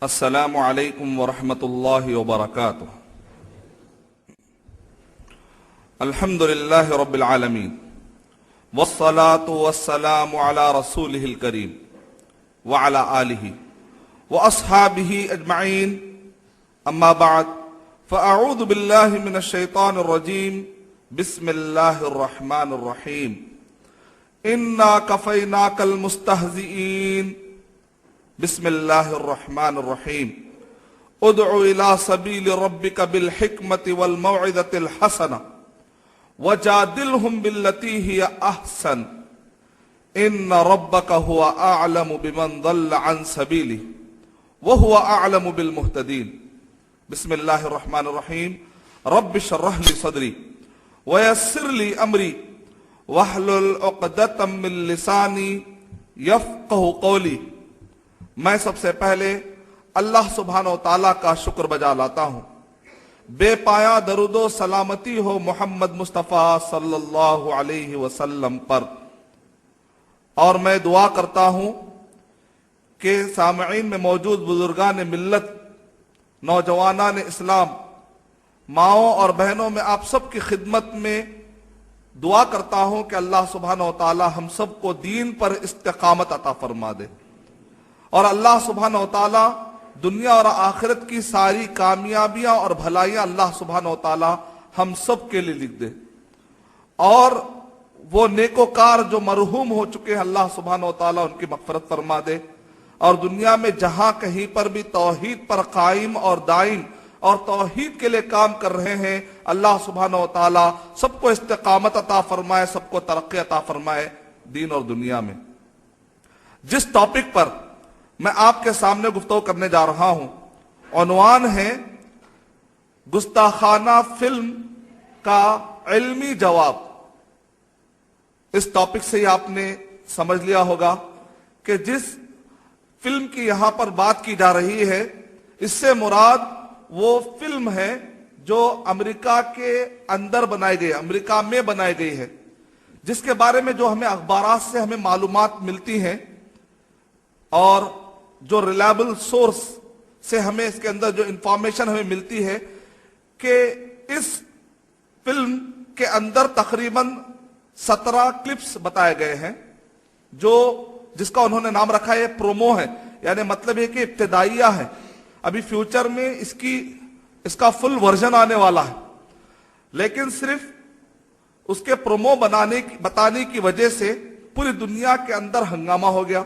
السلام علیکم ورحمۃ اللہ وبرکاتہ۔ الحمد للہ رب العالمین والصلاة والسلام علی رسولہ الکریم وعلی آلہ واصحابہ اجمعین، اما بعد فاعوذ باللہ من الشیطان الرجیم، بسم اللہ الرحمن الرحیم۔ انا کفیناک المستہزئین، بسم اللہ الرحمن الرحیم۔ ادع الى سبیل ربک بالحکمت والموعظۃ الحسنہ وجادلہم باللتی ہی احسن، ان ربک هو اعلم بمن ضل عن سبیلہ وهو اعلم بالمہتدین۔ بسم اللہ الرحمن الرحیم۔ رب اشرح لی صدری ویسر لی امری واحلل عقدۃ من لسانی یفقہوا قولی۔ میں سب سے پہلے اللہ سبحانہ و تعالیٰ کا شکر بجا لاتا ہوں، بے پایا درود و سلامتی ہو محمد مصطفیٰ صلی اللہ علیہ وسلم پر، اور میں دعا کرتا ہوں کہ سامعین میں موجود بزرگان ملت، نوجوانان اسلام، ماؤں اور بہنوں میں آپ سب کی خدمت میں دعا کرتا ہوں کہ اللہ سبحانہ و تعالیٰ ہم سب کو دین پر استقامت عطا فرما دے، اور اللہ سبحانہ و تعالیٰ دنیا اور آخرت کی ساری کامیابیاں اور بھلائیاں اللہ سبحانہ و تعالیٰ ہم سب کے لیے لکھ دے، اور وہ نیکوکار جو مرحوم ہو چکے ہیں اللہ سبحانہ و تعالیٰ ان کی مغفرت فرما دے، اور دنیا میں جہاں کہیں پر بھی توحید پر قائم اور دائم اور توحید کے لیے کام کر رہے ہیں، اللہ سبحانہ و تعالیٰ سب کو استقامت عطا فرمائے، سب کو ترقی عطا فرمائے دین اور دنیا میں۔ جس ٹاپک پر میں آپ کے سامنے گفتگو کرنے جا رہا ہوں، عنوان ہے گستاخانہ فلم کا علمی جواب۔ اس ٹاپک سے ہی آپ نے سمجھ لیا ہوگا کہ جس فلم کی یہاں پر بات کی جا رہی ہے، اس سے مراد وہ فلم ہے جو امریکہ کے اندر بنائی گئی، امریکہ میں بنائی گئی ہے، جس کے بارے میں جو ہمیں اخبارات سے ہمیں معلومات ملتی ہیں اور جو ریلائبل سورس سے ہمیں اس کے اندر جو انفارمیشن ہمیں ملتی ہے کہ اس فلم کے اندر تقریباً 17 کلپس بتائے گئے ہیں، جس کا انہوں نے نام رکھا ہے پرومو ہے، یعنی مطلب ہے کہ ابتدائیہ ہے، ابھی فیوچر میں اس کا فل ورژن آنے والا ہے، لیکن صرف اس کے پرومو بتانے کی وجہ سے پوری دنیا کے اندر ہنگامہ ہو گیا،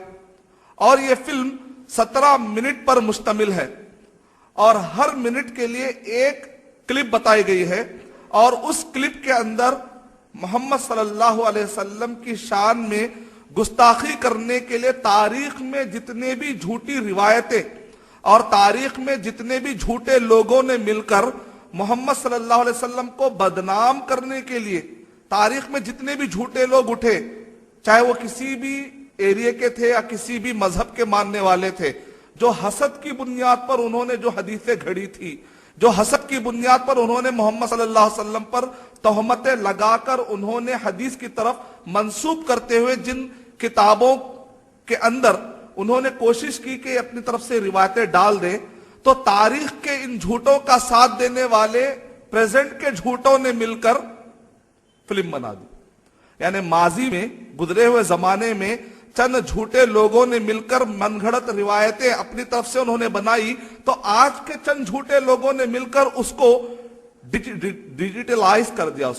اور یہ فلم 17 منٹ پر مشتمل ہے، اور ہر منٹ کے لیے ایک کلپ بتائی گئی ہے، اور اس کلپ کے اندر محمد صلی اللہ علیہ وسلم کی شان میں گستاخی کرنے کے لیے تاریخ میں جتنے بھی جھوٹی روایتیں اور تاریخ میں جتنے بھی جھوٹے لوگوں نے مل کر محمد صلی اللہ علیہ وسلم کو بدنام کرنے کے لیے تاریخ میں جتنے بھی جھوٹے لوگ اٹھے، چاہے وہ کسی بھی ایریے کے تھے یا کسی بھی مذہب کے ماننے والے تھے، جو حسد کی بنیاد پر انہوں نے جو حدیثیں گھڑی تھی، جو حسد کی بنیاد پر انہوں نے محمد صلی اللہ علیہ وسلم پر تہمتیں لگا کر انہوں نے حدیث کی طرف منسوب کرتے ہوئے جن کتابوں کے اندر انہوں نے کوشش کی کہ اپنی طرف سے روایتیں ڈال دیں، تو تاریخ کے ان جھوٹوں کا ساتھ دینے والے پریزنٹ کے جھوٹوں نے مل کر فلم بنا دی، یعنی ماضی میں گزرے ہوئے زمانے میں چند جھوٹے لوگوں نے مل کر من گھڑت روایتیں اپنی طرف سے انہوں نے بنائی، تو آج کے چند جھوٹے لوگوں نے مل کر اس کو ڈیجیٹلائز کر دیا،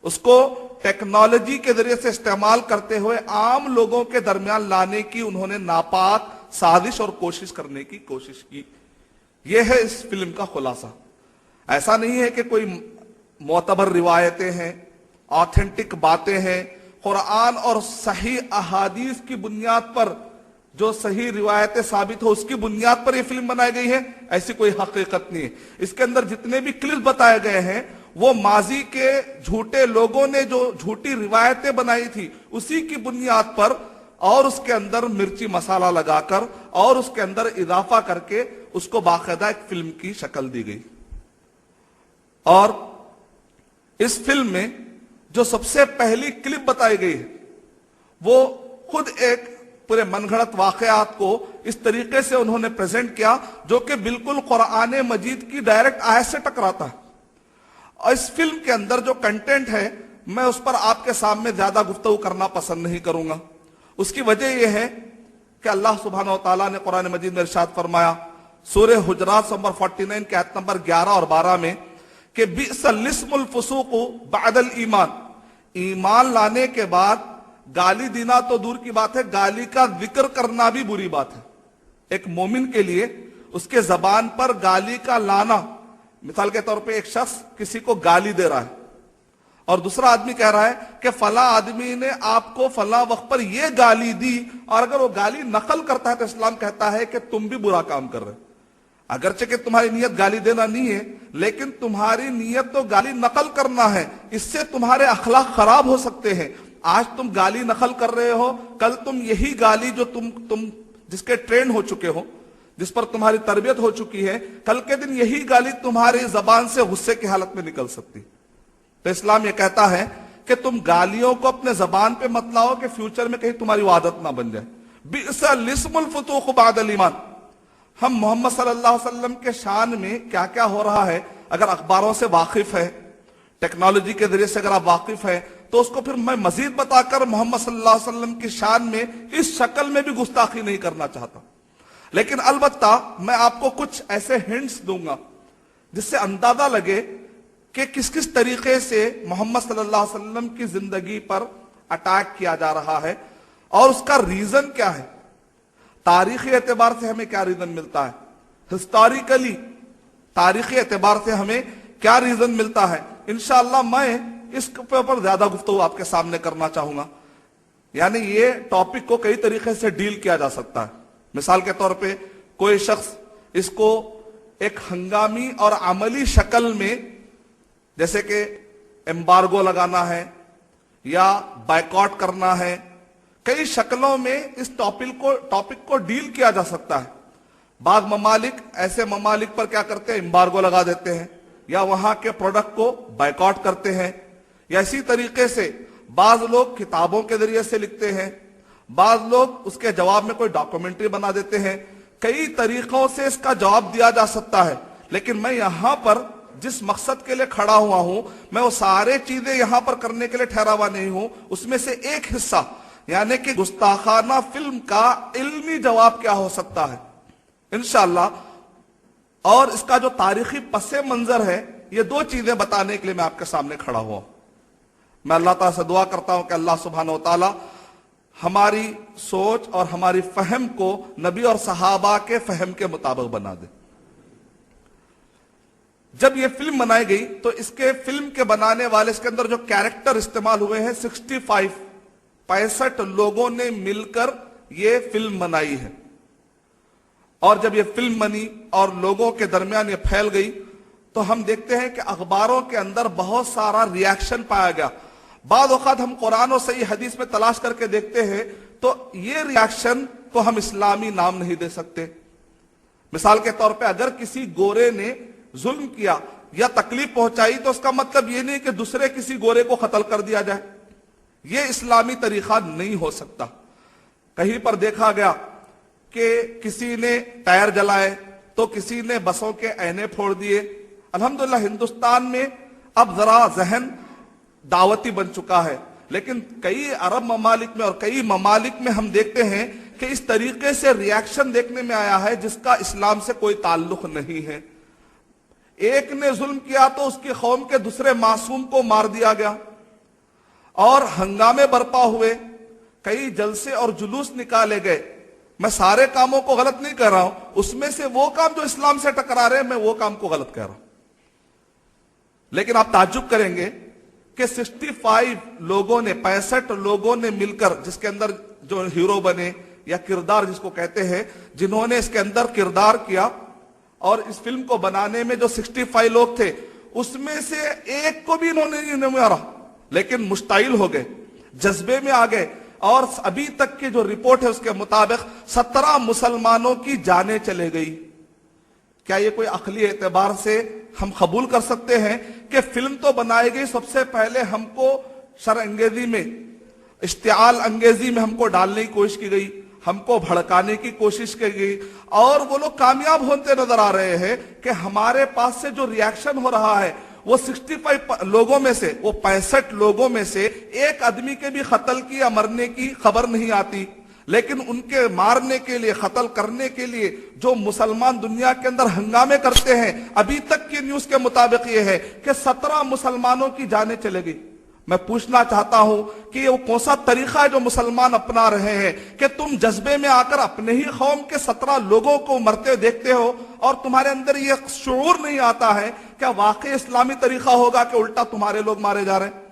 اس کو ٹیکنالوجی کے ذریعے سے استعمال کرتے ہوئے عام لوگوں کے درمیان لانے کی انہوں نے ناپاک سازش اور کوشش کرنے کی کوشش کی۔ یہ ہے اس فلم کا خلاصہ۔ ایسا نہیں ہے کہ کوئی معتبر روایتیں ہیں، آتھینٹک باتیں ہیں، قرآن اور صحیح احادیث کی بنیاد پر جو صحیح روایتیں ثابت ہو اس کی بنیاد پر یہ فلم بنائی گئی ہے، ایسی کوئی حقیقت نہیں ہے۔ اس کے اندر جتنے بھی کلپ بتائے گئے ہیں وہ ماضی کے جھوٹے لوگوں نے جو جھوٹی روایتیں بنائی تھی اسی کی بنیاد پر، اور اس کے اندر مرچی مسالہ لگا کر اور اس کے اندر اضافہ کر کے اس کو باقاعدہ ایک فلم کی شکل دی گئی۔ اور اس فلم میں جو سب سے پہلی کلپ بتائی گئی ہے وہ خود ایک پورے من گھڑت واقعات کو اس طریقے سے انہوں نے پریزنٹ کیا جو کہ بالکل قرآن مجید کی ڈائریکٹ آیت سے ٹکراتا ہے. اور اس فلم کے اندر جو کنٹینٹ ہے میں اس پر آپ کے سامنے زیادہ گفتگو کرنا پسند نہیں کروں گا. اس کی وجہ یہ ہے کہ اللہ سبحانہ و تعالیٰ نے قرآن مجید میں ارشاد فرمایا سورہ حجرات نمبر 49 کے آیت نمبر 11 اور 12 میں کہ بئس الاسم الفسوق بعد الایمان، ایمان لانے کے بعد گالی دینا تو دور کی بات ہے، گالی کا ذکر کرنا بھی بری بات ہے. ایک مومن کے لیے اس کے زبان پر گالی کا لانا، مثال کے طور پہ ایک شخص کسی کو گالی دے رہا ہے اور دوسرا آدمی کہہ رہا ہے کہ فلاں آدمی نے آپ کو فلاں وقت پر یہ گالی دی، اور اگر وہ گالی نقل کرتا ہے تو اسلام کہتا ہے کہ تم بھی برا کام کر رہے. اگرچہ کہ تمہاری نیت گالی دینا نہیں ہے، لیکن تمہاری نیت تو گالی نقل کرنا ہے، اس سے تمہارے اخلاق خراب ہو سکتے ہیں. آج تم گالی نقل کر رہے ہو، کل تم یہی گالی جو تم جس کے ٹرینڈ ہو چکے ہو، جس پر تمہاری تربیت ہو چکی ہے، کل کے دن یہی گالی تمہاری زبان سے غصے کی حالت میں نکل سکتی. تو اسلام یہ کہتا ہے کہ تم گالیوں کو اپنے زبان پہ مت لاؤ کہ فیوچر میں کہیں تمہاری عادت نہ بن جائے. بئس الاسم الفسوق بعد الایمان. ہم محمد صلی اللہ علیہ وسلم کے شان میں کیا کیا ہو رہا ہے اگر اخباروں سے واقف ہے، ٹیکنالوجی کے ذریعے سے اگر آپ واقف ہیں، تو اس کو پھر میں مزید بتا کر محمد صلی اللہ علیہ وسلم کی شان میں اس شکل میں بھی گستاخی نہیں کرنا چاہتا. لیکن البتہ میں آپ کو کچھ ایسے ہنٹس دوں گا جس سے اندازہ لگے کہ کس کس طریقے سے محمد صلی اللہ علیہ وسلم کی زندگی پر اٹیک کیا جا رہا ہے اور اس کا ریزن کیا ہے. تاریخی اعتبار سے ہمیں کیا ریزن ملتا ہے، ہسٹوریکلی تاریخی اعتبار سے ہمیں کیا ریزن ملتا ہے. انشاءاللہ میں اس کے اوپر زیادہ گفتگو آپ کے سامنے کرنا چاہوں گا. یعنی یہ ٹاپک کو کئی طریقے سے ڈیل کیا جا سکتا ہے. مثال کے طور پہ کوئی شخص اس کو ایک ہنگامی اور عملی شکل میں، جیسے کہ ایمبارگو لگانا ہے یا بائیکاٹ کرنا ہے، کئی شکلوں میں اس ٹاپک کو ڈیل کیا جا سکتا ہے. بعض ممالک ایسے ممالک پر کیا کرتے ہیں، ایمبارگو لگا دیتے ہیں یا وہاں کے پروڈکٹ کو بائیکاٹ کرتے ہیں. یا اسی طریقے سے بعض لوگ کتابوں کے ذریعے سے لکھتے ہیں، بعض لوگ اس کے جواب میں کوئی ڈاکومنٹری بنا دیتے ہیں. کئی طریقوں سے اس کا جواب دیا جا سکتا ہے. لیکن میں یہاں پر جس مقصد کے لیے کھڑا ہوا ہوں، میں وہ سارے چیزیں یہاں پر کرنے کے لیے ٹھہرا ہوا نہیں ہوں. اس میں سے ایک حصہ یعنی کہ گستاخانہ فلم کا علمی جواب کیا ہو سکتا ہے انشاءاللہ، اور اس کا جو تاریخی پس منظر ہے، یہ دو چیزیں بتانے کے لیے میں آپ کے سامنے کھڑا ہوا. میں اللہ تعالیٰ سے دعا کرتا ہوں کہ اللہ سبحانہ و تعالیٰ ہماری سوچ اور ہماری فہم کو نبی اور صحابہ کے فہم کے مطابق بنا دے. جب یہ فلم بنائی گئی تو اس کے فلم کے بنانے والے، اس کے اندر جو کیریکٹر استعمال ہوئے ہیں 65 لوگوں نے مل کر یہ فلم بنائی ہے. اور جب یہ فلم بنی اور لوگوں کے درمیان یہ پھیل گئی تو ہم دیکھتے ہیں کہ اخباروں کے اندر بہت سارا ریاکشن پایا گیا. بعض اوقات ہم قرآن و صحیح حدیث میں تلاش کر کے دیکھتے ہیں تو یہ ریاکشن کو ہم اسلامی نام نہیں دے سکتے. مثال کے طور پہ اگر کسی گورے نے ظلم کیا یا تکلیف پہنچائی تو اس کا مطلب یہ نہیں کہ دوسرے کسی گورے کو قتل کر دیا جائے. یہ اسلامی طریقہ نہیں ہو سکتا. کہیں پر دیکھا گیا کہ کسی نے ٹائر جلائے تو کسی نے بسوں کے آئینے پھوڑ دیے. الحمدللہ ہندوستان میں اب ذرا ذہن دعوتی بن چکا ہے، لیکن کئی عرب ممالک میں اور کئی ممالک میں ہم دیکھتے ہیں کہ اس طریقے سے ریاکشن دیکھنے میں آیا ہے جس کا اسلام سے کوئی تعلق نہیں ہے. ایک نے ظلم کیا تو اس کی قوم کے دوسرے معصوم کو مار دیا گیا اور ہنگامے برپا ہوئے، کئی جلسے اور جلوس نکالے گئے. میں سارے کاموں کو غلط نہیں کہہ رہا ہوں، اس میں سے وہ کام جو اسلام سے ٹکرا رہے ہیں میں وہ کام کو غلط کہہ رہا ہوں. لیکن آپ تعجب کریں گے کہ 65 لوگوں نے 65 لوگوں نے مل کر، جس کے اندر جو ہیرو بنے یا کردار جس کو کہتے ہیں، جنہوں نے اس کے اندر کردار کیا اور اس فلم کو بنانے میں جو 65 لوگ تھے اس میں سے ایک کو بھی انہوں نے نہیں مارا، لیکن مشتعل ہو گئے، جذبے میں آ گئے. اور ابھی تک کی جو رپورٹ ہے اس کے مطابق 17 مسلمانوں کی جانیں چلے گئی. کیا یہ کوئی عقلی اعتبار سے ہم قبول کر سکتے ہیں کہ فلم تو بنائی گئی، سب سے پہلے ہم کو شر انگیزی میں، اشتعال انگیزی میں ہم کو ڈالنے کی کوشش کی گئی، ہم کو بھڑکانے کی کوشش کی گئی، اور وہ لوگ کامیاب ہوتے نظر آ رہے ہیں کہ ہمارے پاس سے جو ریاکشن ہو رہا ہے وہ 65 لوگوں میں سے، وہ 65 لوگوں میں سے ایک آدمی کے بھی قتل کی یا مرنے کی خبر نہیں آتی، لیکن ان کے مارنے کے لیے، قتل کرنے کے لیے جو مسلمان دنیا کے اندر ہنگامے کرتے ہیں، ابھی تک کی نیوز کے مطابق یہ ہے کہ 17 مسلمانوں کی جانیں چلے گئی۔ میں پوچھنا چاہتا ہوں کہ وہ کون سا طریقہ ہے جو مسلمان اپنا رہے ہیں کہ تم جذبے میں آ کر اپنے ہی قوم کے 17 لوگوں کو مرتے دیکھتے ہو اور تمہارے اندر یہ شعور نہیں آتا ہے کیا واقعی اسلامی طریقہ ہوگا کہ الٹا تمہارے لوگ مارے جا رہے ہیں؟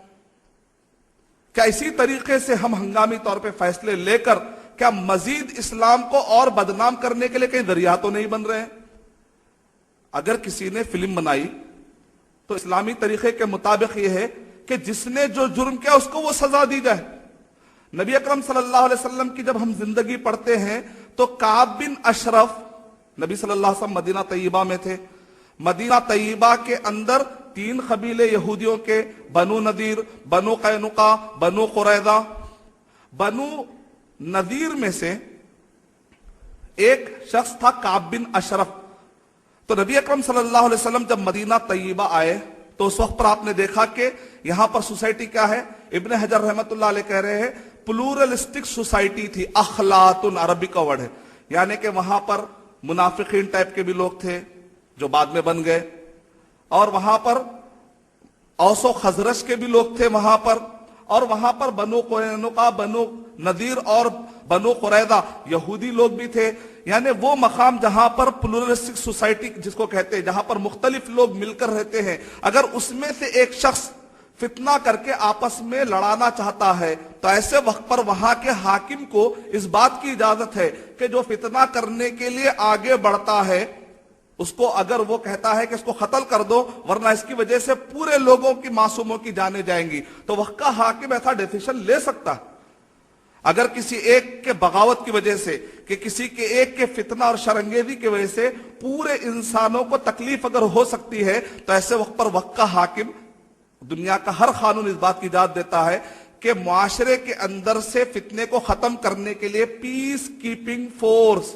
کیا اسی طریقے سے ہم ہنگامی طور پہ فیصلے لے کر کیا مزید اسلام کو اور بدنام کرنے کے لیے کہیں ذریعہ تو نہیں بن رہے ہیں؟ اگر کسی نے فلم بنائی تو اسلامی طریقے کے مطابق یہ ہے کہ جس نے جو جرم کیا اس کو وہ سزا دی جائے۔ نبی اکرم صلی اللہ علیہ وسلم کی جب ہم زندگی پڑھتے ہیں تو کعب بن اشرف، نبی صلی اللہ علیہ وسلم مدینہ طیبہ میں تھے، مدینہ طیبہ کے اندر 3 قبیلے یہودیوں کے، بنو نذیر، بنو قینقاع، بنو قریظہ۔ بنو نذیر میں سے ایک شخص تھا کعب بن اشرف۔ تو نبی اکرم صلی اللہ علیہ وسلم جب مدینہ طیبہ آئے تو اس وقت پر آپ نے دیکھا کہ یہاں پر سوسائٹی کیا ہے؟ ابن حجر رحمت اللہ علیہ کہہ رہے ہیں پلورلسٹک سوسائٹی تھی، اخلاط عربی کا ورڈ ہے، یعنی کہ وہاں پر منافقین ٹائپ کے بھی لوگ تھے جو بعد میں بن گئے، اور وہاں پر اوس و خزرج کے بھی لوگ تھے وہاں پر، اور وہاں پر بنو قینقاع، بنو نذیر اور بنو قریظہ یہودی لوگ بھی تھے۔ یعنی وہ مقام جہاں پر پلورلسٹک سوسائٹی جس کو کہتے ہیں، جہاں پر مختلف لوگ مل کر رہتے ہیں، اگر اس میں سے ایک شخص فتنہ کر کے آپس میں لڑانا چاہتا ہے تو ایسے وقت پر وہاں کے حاکم کو اس بات کی اجازت ہے کہ جو فتنہ کرنے کے لیے آگے بڑھتا ہے اس کو اگر وہ کہتا ہے کہ اس کو قتل کر دو ورنہ اس کی وجہ سے پورے لوگوں کی، معصوموں کی جانیں جائیں گی، تو وقت کا حاکم ایسا ڈیسیشن لے سکتا ہے۔ اگر کسی ایک کے بغاوت کی وجہ سے، کہ کسی کے ایک کے فتنہ اور شرنگیزی کی وجہ سے پورے انسانوں کو تکلیف اگر ہو سکتی ہے تو ایسے وقت پر وقت کا حاکم، دنیا کا ہر قانون اس بات کی اجازت دیتا ہے کہ معاشرے کے اندر سے فتنے کو ختم کرنے کے لیے پیس کیپنگ فورس،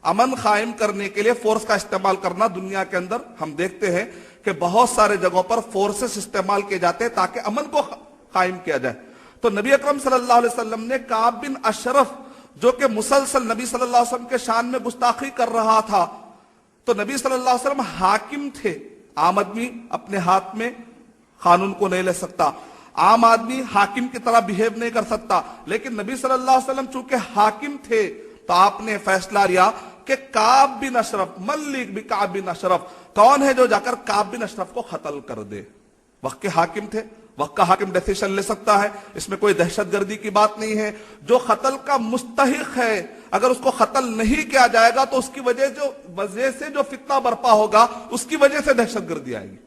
امن قائم کرنے کے لیے فورس کا استعمال کرنا۔ دنیا کے اندر ہم دیکھتے ہیں کہ بہت سارے جگہوں پر فورسز استعمال کیے جاتے ہیں تاکہ امن کو قائم کیا جائے۔ تو نبی اکرم صلی اللہ علیہ وسلم نے کعب بن اشرف جو کہ مسلسل نبی صلی اللہ علیہ وسلم کے شان میں گستاخی کر رہا تھا، تو نبی صلی اللہ علیہ وسلم حاکم تھے، عام آدمی اپنے ہاتھ میں قانون کو نہیں لے سکتا، عام آدمی حاکم کی طرح بیہیو نہیں کر سکتا، لیکن نبی صلی اللہ علیہ وسلم چونکہ حاکم تھے تو آپ نے فیصلہ لیا کہ کعب بن اشرف، ملک بھی کعب بن اشرف، کون ہے جو جا کر کعب بن اشرف کو قتل کر دے؟ وقت کے حاکم تھے، وقت کا حاکم ڈیسیشن لے سکتا ہے، اس میں کوئی دہشت گردی کی بات نہیں ہے۔ جو قتل کا مستحق ہے اگر اس کو قتل نہیں کیا جائے گا تو اس کی وجہ سے جو فتنہ برپا ہوگا اس کی وجہ سے دہشت گردی آئے گی۔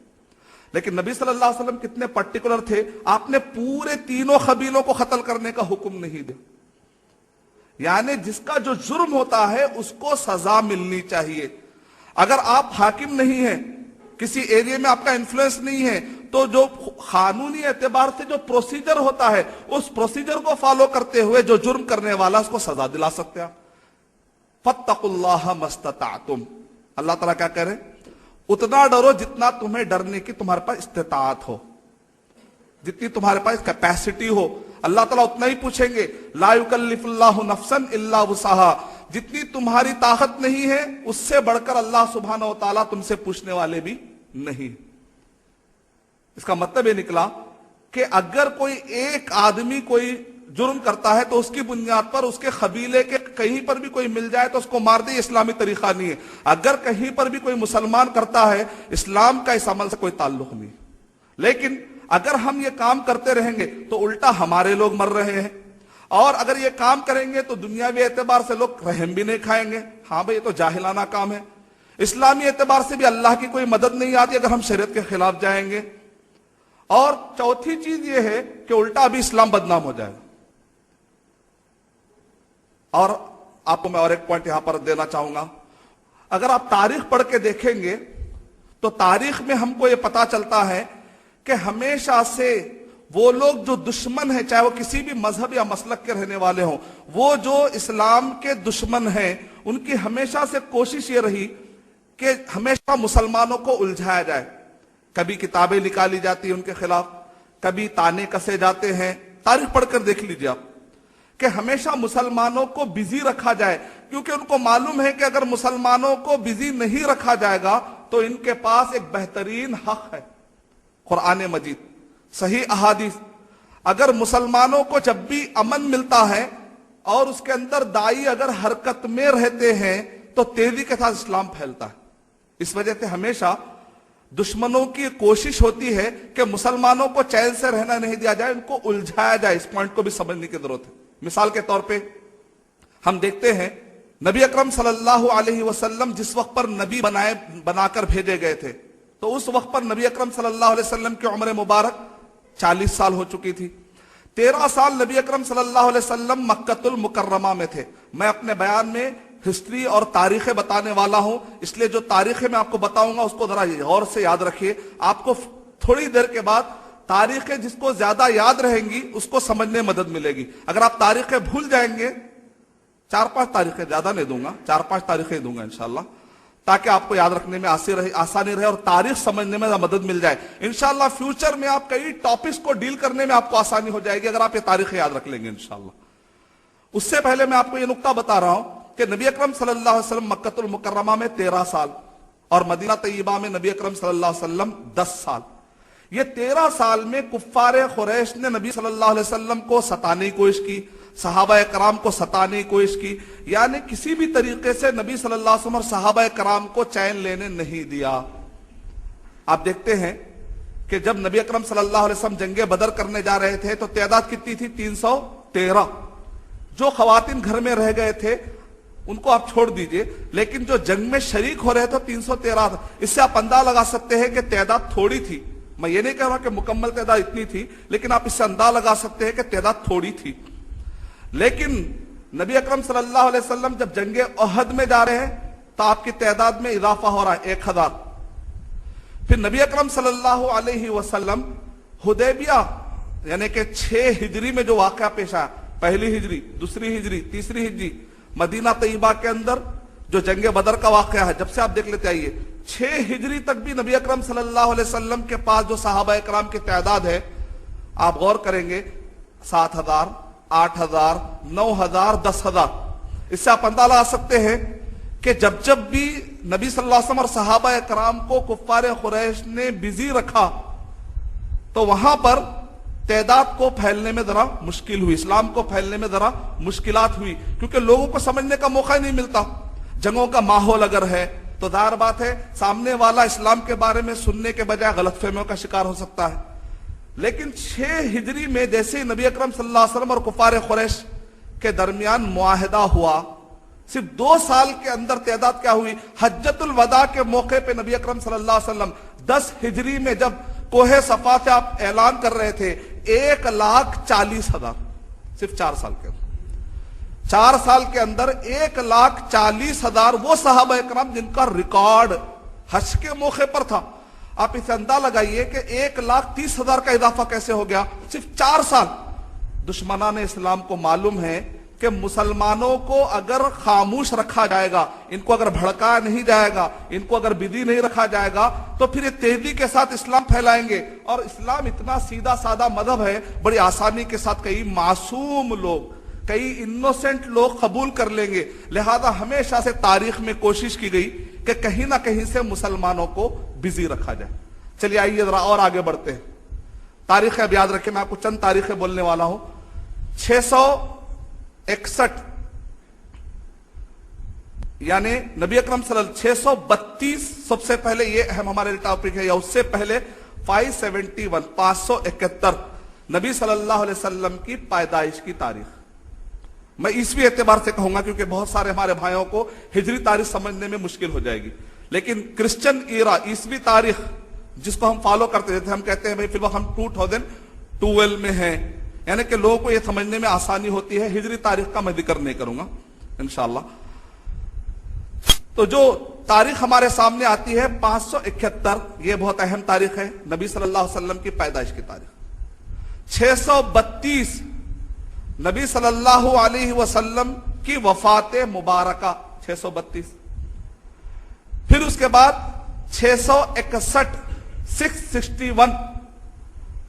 لیکن نبی صلی اللہ علیہ وسلم کتنے پرٹیکولر تھے، آپ نے پورے 3 قبیلوں کو قتل کرنے کا حکم نہیں دیا، یعنی جس کا جو جرم ہوتا ہے اس کو سزا ملنی چاہیے۔ اگر آپ حاکم نہیں ہیں، کسی ایریے میں آپ کا انفلوئنس نہیں ہے، تو جو قانونی اعتبار سے جو پروسیجر ہوتا ہے اس پروسیجر کو فالو کرتے ہوئے جو جرم کرنے والا اس کو سزا دلا سکتے ہیں۔ فَاتَّقُوا اللَّهَ مَا اسْتَطَعْتُمْ، اللہ تعالیٰ کیا کہہ رہے ہیں؟ اتنا ڈرو جتنا تمہیں ڈرنے کی تمہارے پاس استطاعت ہو، جتنی تمہارے پاس کیپیسٹی ہو۔ اللہ تعالیٰ اتنا ہی پوچھیں گے، لا یکلف اللہ نفسا الا وسعها، جتنی تمہاری طاقت نہیں ہے اس سے بڑھ کر اللہ سبحانہ و تعالیٰ تم سے پوچھنے والے بھی نہیں۔ اس کا مطلب یہ نکلا کہ اگر کوئی ایک آدمی کوئی جرم کرتا ہے تو اس کی بنیاد پر اس کے قبیلے کے کہیں پر بھی کوئی مل جائے تو اس کو مار دے، اسلامی طریقہ نہیں ہے۔ اگر کہیں پر بھی کوئی مسلمان کرتا ہے اسلام کا اس عمل سے کوئی تعلق نہیں، لیکن اگر ہم یہ کام کرتے رہیں گے تو الٹا ہمارے لوگ مر رہے ہیں، اور اگر یہ کام کریں گے تو دنیاوی اعتبار سے لوگ رحم بھی نہیں کھائیں گے، ہاں بھئی یہ تو جاہلانہ کام ہے۔ اسلامی اعتبار سے بھی اللہ کی کوئی مدد نہیں آتی اگر ہم شریعت کے خلاف جائیں گے۔ اور چوتھی چیز یہ ہے کہ الٹا ابھی اسلام بدنام ہو جائے گا۔ اور آپ کو میں اور ایک پوائنٹ یہاں پر دینا چاہوں گا، اگر آپ تاریخ پڑھ کے دیکھیں گے تو تاریخ میں ہم کو یہ پتا چلتا ہے کہ ہمیشہ سے وہ لوگ جو دشمن ہیں، چاہے وہ کسی بھی مذہب یا مسلک کے رہنے والے ہوں، وہ جو اسلام کے دشمن ہیں، ان کی ہمیشہ سے کوشش یہ رہی کہ ہمیشہ مسلمانوں کو الجھایا جائے. کبھی کتابیں نکالی جاتی ہیں ان کے خلاف، کبھی تانے کسے جاتے ہیں. تاریخ پڑھ کر دیکھ لیجیے آپ کہ ہمیشہ مسلمانوں کو بزی رکھا جائے، کیونکہ ان کو معلوم ہے کہ اگر مسلمانوں کو بزی نہیں رکھا جائے گا تو ان کے پاس ایک بہترین حق ہے، قرآن مجید، صحیح احادیث. اگر مسلمانوں کو جب بھی امن ملتا ہے اور اس کے اندر داعی اگر حرکت میں رہتے ہیں تو تیزی کے ساتھ اسلام پھیلتا ہے. اس وجہ سے ہمیشہ دشمنوں کی کوشش ہوتی ہے کہ مسلمانوں کو چین سے رہنا نہیں دیا جائے، ان کو الجھایا جائے. اس پوائنٹ کو بھی سمجھنے کی ضرورت ہے. مثال کے طور پہ ہم دیکھتے ہیں نبی اکرم صلی اللہ علیہ وسلم جس وقت پر نبی بنا کر بھیجے گئے تھے تو اس وقت پر نبی اکرم صلی اللہ علیہ وسلم کی عمر مبارک 40 سال ہو چکی تھی. 13 سال نبی اکرم صلی اللہ علیہ وسلم مکۃ المکرمہ میں تھے. میں اپنے بیان میں ہسٹری اور تاریخیں بتانے والا ہوں، اس لیے جو تاریخیں میں آپ کو بتاؤں گا اس کو ذرا غور سے یاد رکھیے. آپ کو تھوڑی دیر کے بعد تاریخیں جس کو زیادہ یاد رہیں گی اس کو سمجھنے میں مدد ملے گی. اگر آپ تاریخیں بھول جائیں گے، 4-5 تاریخیں، زیادہ نہیں دوں گا، 4-5 تاریخیں دوں گا انشاءاللہ، تاکہ آپ کو یاد رکھنے میں آسانی رہے اور تاریخ سمجھنے میں مدد مل جائے. انشاءاللہ فیوچر میں آپ کئی ٹاپکس کو ڈیل کرنے میں آپ کو آسانی ہو جائے گی اگر آپ یہ تاریخیں یاد رکھ لیں گے انشاءاللہ. اس سے پہلے میں آپ کو یہ نقطہ بتا رہا ہوں کہ نبی اکرم صلی اللہ علیہ وسلم مکۃ المکرمہ میں 13 سال اور مدینہ طیبہ میں نبی اکرم صلی اللہ علیہ وسلم 10 سال. یہ 13 سال میں کفار قریش نے نبی صلی اللہ علیہ وسلم کو ستانے کی کوشش کی، صحابہ کرام کو ستانے کی کوشش کی، یعنی کسی بھی طریقے سے نبی صلی اللہ علیہ وسلم اور صحابہ کرام کو چین لینے نہیں دیا. آپ دیکھتے ہیں کہ جب نبی اکرم صلی اللہ علیہ وسلم جنگ بدر کرنے جا رہے تھے تو تعداد کتنی تھی؟ 313. جو خواتین گھر میں رہ گئے تھے ان کو آپ چھوڑ دیجئے، لیکن جو جنگ میں شریک ہو رہے تھے 313 تھا. اس سے آپ اندازہ لگا سکتے ہیں کہ تعداد تھوڑی تھی. میں یہ نہیں کہہ رہا کہ مکمل تعداد اتنی تھی، لیکن آپ اس سے اندازہ لگا سکتے ہیں کہ تعداد تھوڑی تھی. لیکن نبی اکرم صلی اللہ علیہ وسلم جب جنگ احد میں جا رہے ہیں تو آپ کی تعداد میں اضافہ ہو رہا ہے 1000. پھر نبی اکرم صلی اللہ علیہ وسلم حدیبیہ یعنی کہ 6 ہجری میں جو واقعہ پیش آیا، پہلی ہجری، دوسری ہجری، تیسری ہجری، مدینہ طیبہ کے اندر جو جنگ بدر کا واقعہ ہے، جب سے آپ دیکھ لیتے آئیے 6 ہجری تک بھی نبی اکرم صلی اللہ علیہ وسلم کے پاس جو صحابہ کرام کی تعداد ہے، آپ غور کریں گے 7000 8000 9000 10000. اس سے آپ اندازہ لگا سکتے ہیں کہ جب بھی نبی صلی اللہ علیہ وسلم اور صحابہ کرام کو کفار قریش نے بزی رکھا تو وہاں پر تعداد کو پھیلنے میں ذرا مشکل ہوئی، اسلام کو پھیلنے میں ذرا مشکلات ہوئی، کیونکہ لوگوں کو سمجھنے کا موقع ہی نہیں ملتا. جنگوں کا ماحول اگر ہے تو ظاہر بات ہے سامنے والا اسلام کے بارے میں سننے کے بجائے غلط فہمیوں کا شکار ہو سکتا ہے. لیکن 6 ہجری میں جیسے نبی اکرم صلی اللہ علیہ وسلم اور کفار قریش کے درمیان معاہدہ ہوا، صرف 2 سال کے اندر تعداد کیا ہوئی؟ حجۃ الوداع کے موقع پہ نبی اکرم صلی اللہ علیہ وسلم 10 ہجری میں جب کوہ صفا سے آپ اعلان کر رہے تھے 1,40,000، صرف 4 سال کے اندر 4 سال کے اندر 1,40,000 وہ صحابہ کرام جن کا ریکارڈ حج کے موقع پر تھا. آپ اسے اندازہ لگائیے کہ 1,30,000 کا اضافہ کیسے ہو گیا صرف 4 سال. دشمنان اسلام کو معلوم ہے کہ مسلمانوں کو اگر خاموش رکھا جائے گا، ان کو اگر بھڑکایا نہیں جائے گا، ان کو اگر بدی نہیں رکھا جائے گا تو پھر یہ تیزی کے ساتھ اسلام پھیلائیں گے. اور اسلام اتنا سیدھا سادہ مذہب ہے، بڑی آسانی کے ساتھ کئی معصوم لوگ، کئی انوسنٹ لوگ قبول کر لیں گے. لہذا ہمیشہ سے تاریخ میں کوشش کی گئی کہ کہیں نہ کہیں سے مسلمانوں کو بزی رکھا جائے. چلیے آئیے ذرا اور آگے بڑھتے ہیں. تاریخیں اب یاد رکھیں، میں آپ کو چند تاریخیں بولنے والا ہوں. 661 یعنی نبی اکرم صلی اللہ علیہ وسلم 632 سب سے پہلے، یہ اہم ہمارے ٹاپک ہے، یا اس سے پہلے 571 نبی صلی اللہ علیہ وسلم کی پیدائش کی تاریخ. میں عیسوی اعتبار سے کہوں گا کیونکہ بہت سارے ہمارے بھائیوں کو ہجری تاریخ سمجھنے میں مشکل ہو جائے گی، لیکن کرسچن ایرا، عیسوی تاریخ جس کو ہم فالو کرتے تھے، ہم کہتے ہیں بھائی فی الوقت ہم 2012 میں ہیں، یعنی کہ لوگوں کو یہ سمجھنے میں آسانی ہوتی ہے. ہجری تاریخ کا میں ذکر نہیں کروں گا انشاءاللہ. تو جو تاریخ ہمارے سامنے آتی ہے 571، یہ بہت اہم تاریخ ہے، نبی صلی اللہ علیہ وسلم کی پیدائش کی تاریخ. 632 نبی صلی اللہ علیہ وسلم کی وفات مبارکہ 632. پھر اس کے بعد 661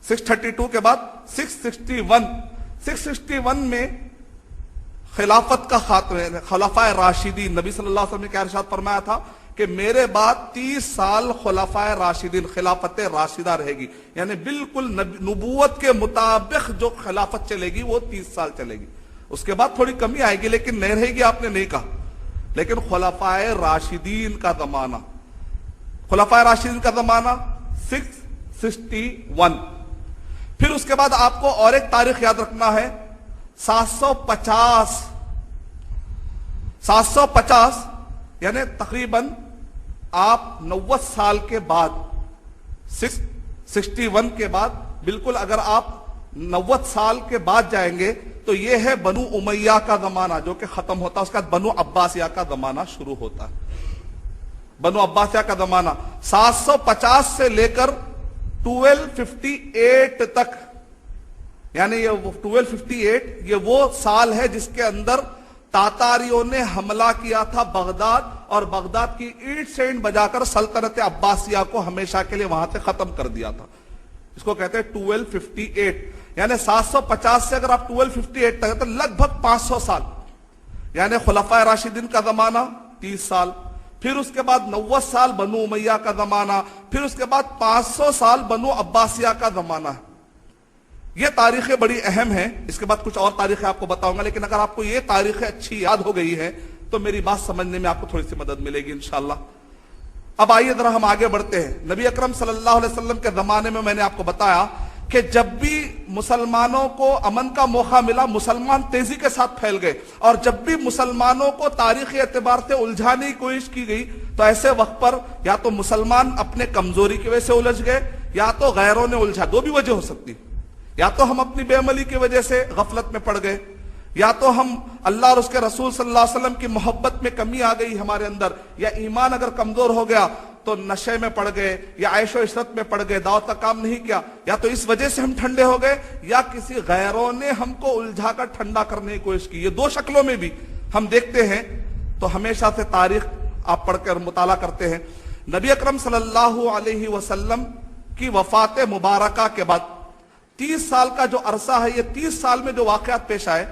632 کے بعد 661 میں خلافت کا خاتمہ، خلفائے راشدین. نبی صلی اللہ علیہ وسلم نے کیا ارشاد فرمایا تھا کہ میرے بعد 30 سال خلفائے راشدین، خلافت راشدہ رہے گی، یعنی بالکل نبوت کے مطابق جو خلافت چلے گی وہ 30 سال چلے گی. اس کے بعد تھوڑی کمی آئے گی لیکن نہیں رہے گی، آپ نے نہیں کہا. لیکن خلفائے راشدین کا زمانہ، خلفائے راشدین کا زمانہ 661. پھر اس کے بعد آپ کو اور ایک تاریخ یاد رکھنا ہے، 750 یعنی تقریباً آپ 90 سال کے بعد، 661 کے بعد بالکل اگر آپ 90 سال کے بعد جائیں گے تو یہ ہے بنو امیہ کا زمانہ جو کہ ختم ہوتا ہے. اس کے بعد بنو عباسیہ کا زمانہ شروع ہوتا ہے. بنو عباسیہ کا زمانہ 750 سے لے کر 1258 تک، یعنی یہ 1258 یہ وہ سال ہے جس کے اندر تاتاریوں نے حملہ کیا تھا بغداد، اور بغداد کی اینٹ سے اینٹ بجا کر سلطنت عباسیہ کو ہمیشہ کے لیے وہاں سے ختم کر دیا تھا. اس کو کہتے ہیں 1258. یعنی 750 سے اگر آپ 1258 تک تو لگ بھگ 500 سال. یعنی خلفائے راشدین کا زمانہ 30 سال، پھر اس کے بعد 90 سال بنو امیہ کا زمانہ، پھر اس کے بعد 500 سال بنو عباسیہ کا زمانہ ہے. یہ تاریخیں بڑی اہم ہیں. اس کے بعد کچھ اور تاریخیں آپ کو بتاؤں گا، لیکن اگر آپ کو یہ تاریخیں اچھی یاد ہو گئی ہیں تو میری بات سمجھنے میں آپ کو تھوڑی سی مدد ملے گی انشاءاللہ. اب آئیے ذرا ہم آگے بڑھتے ہیں. نبی اکرم صلی اللہ علیہ وسلم کے زمانے میں نے آپ کو بتایا کہ جب بھی مسلمانوں کو امن کا موقع ملا مسلمان تیزی کے ساتھ پھیل گئے، اور جب بھی مسلمانوں کو تاریخی اعتبار سے الجھانے کی کوشش کی گئی تو ایسے وقت پر یا تو مسلمان اپنے کمزوری کی وجہ سے الجھ گئے یا تو غیروں نے الجھا. دو بھی وجہ ہو سکتی، یا تو ہم اپنی بے عملی کی وجہ سے غفلت میں پڑ گئے، یا تو ہم اللہ اور اس کے رسول صلی اللہ علیہ وسلم کی محبت میں کمی آ گئی ہمارے اندر، یا ایمان اگر کمزور ہو گیا تو نشے میں پڑ گئے یا عیش و عشرت میں پڑ گئے، دعوت کا کام نہیں کیا، یا تو اس وجہ سے ہم ٹھنڈے ہو گئے یا کسی غیروں نے ہم کو الجھا کر ٹھنڈا کرنے کی کوشش کی. یہ دو شکلوں میں بھی ہم دیکھتے ہیں. تو ہمیشہ سے تاریخ آپ پڑھ کر مطالعہ کرتے ہیں. نبی اکرم صلی اللہ علیہ وسلم کی وفات مبارکہ کے بعد 30 سال کا جو عرصہ ہے، یہ 30 سال میں جو واقعات پیش آئے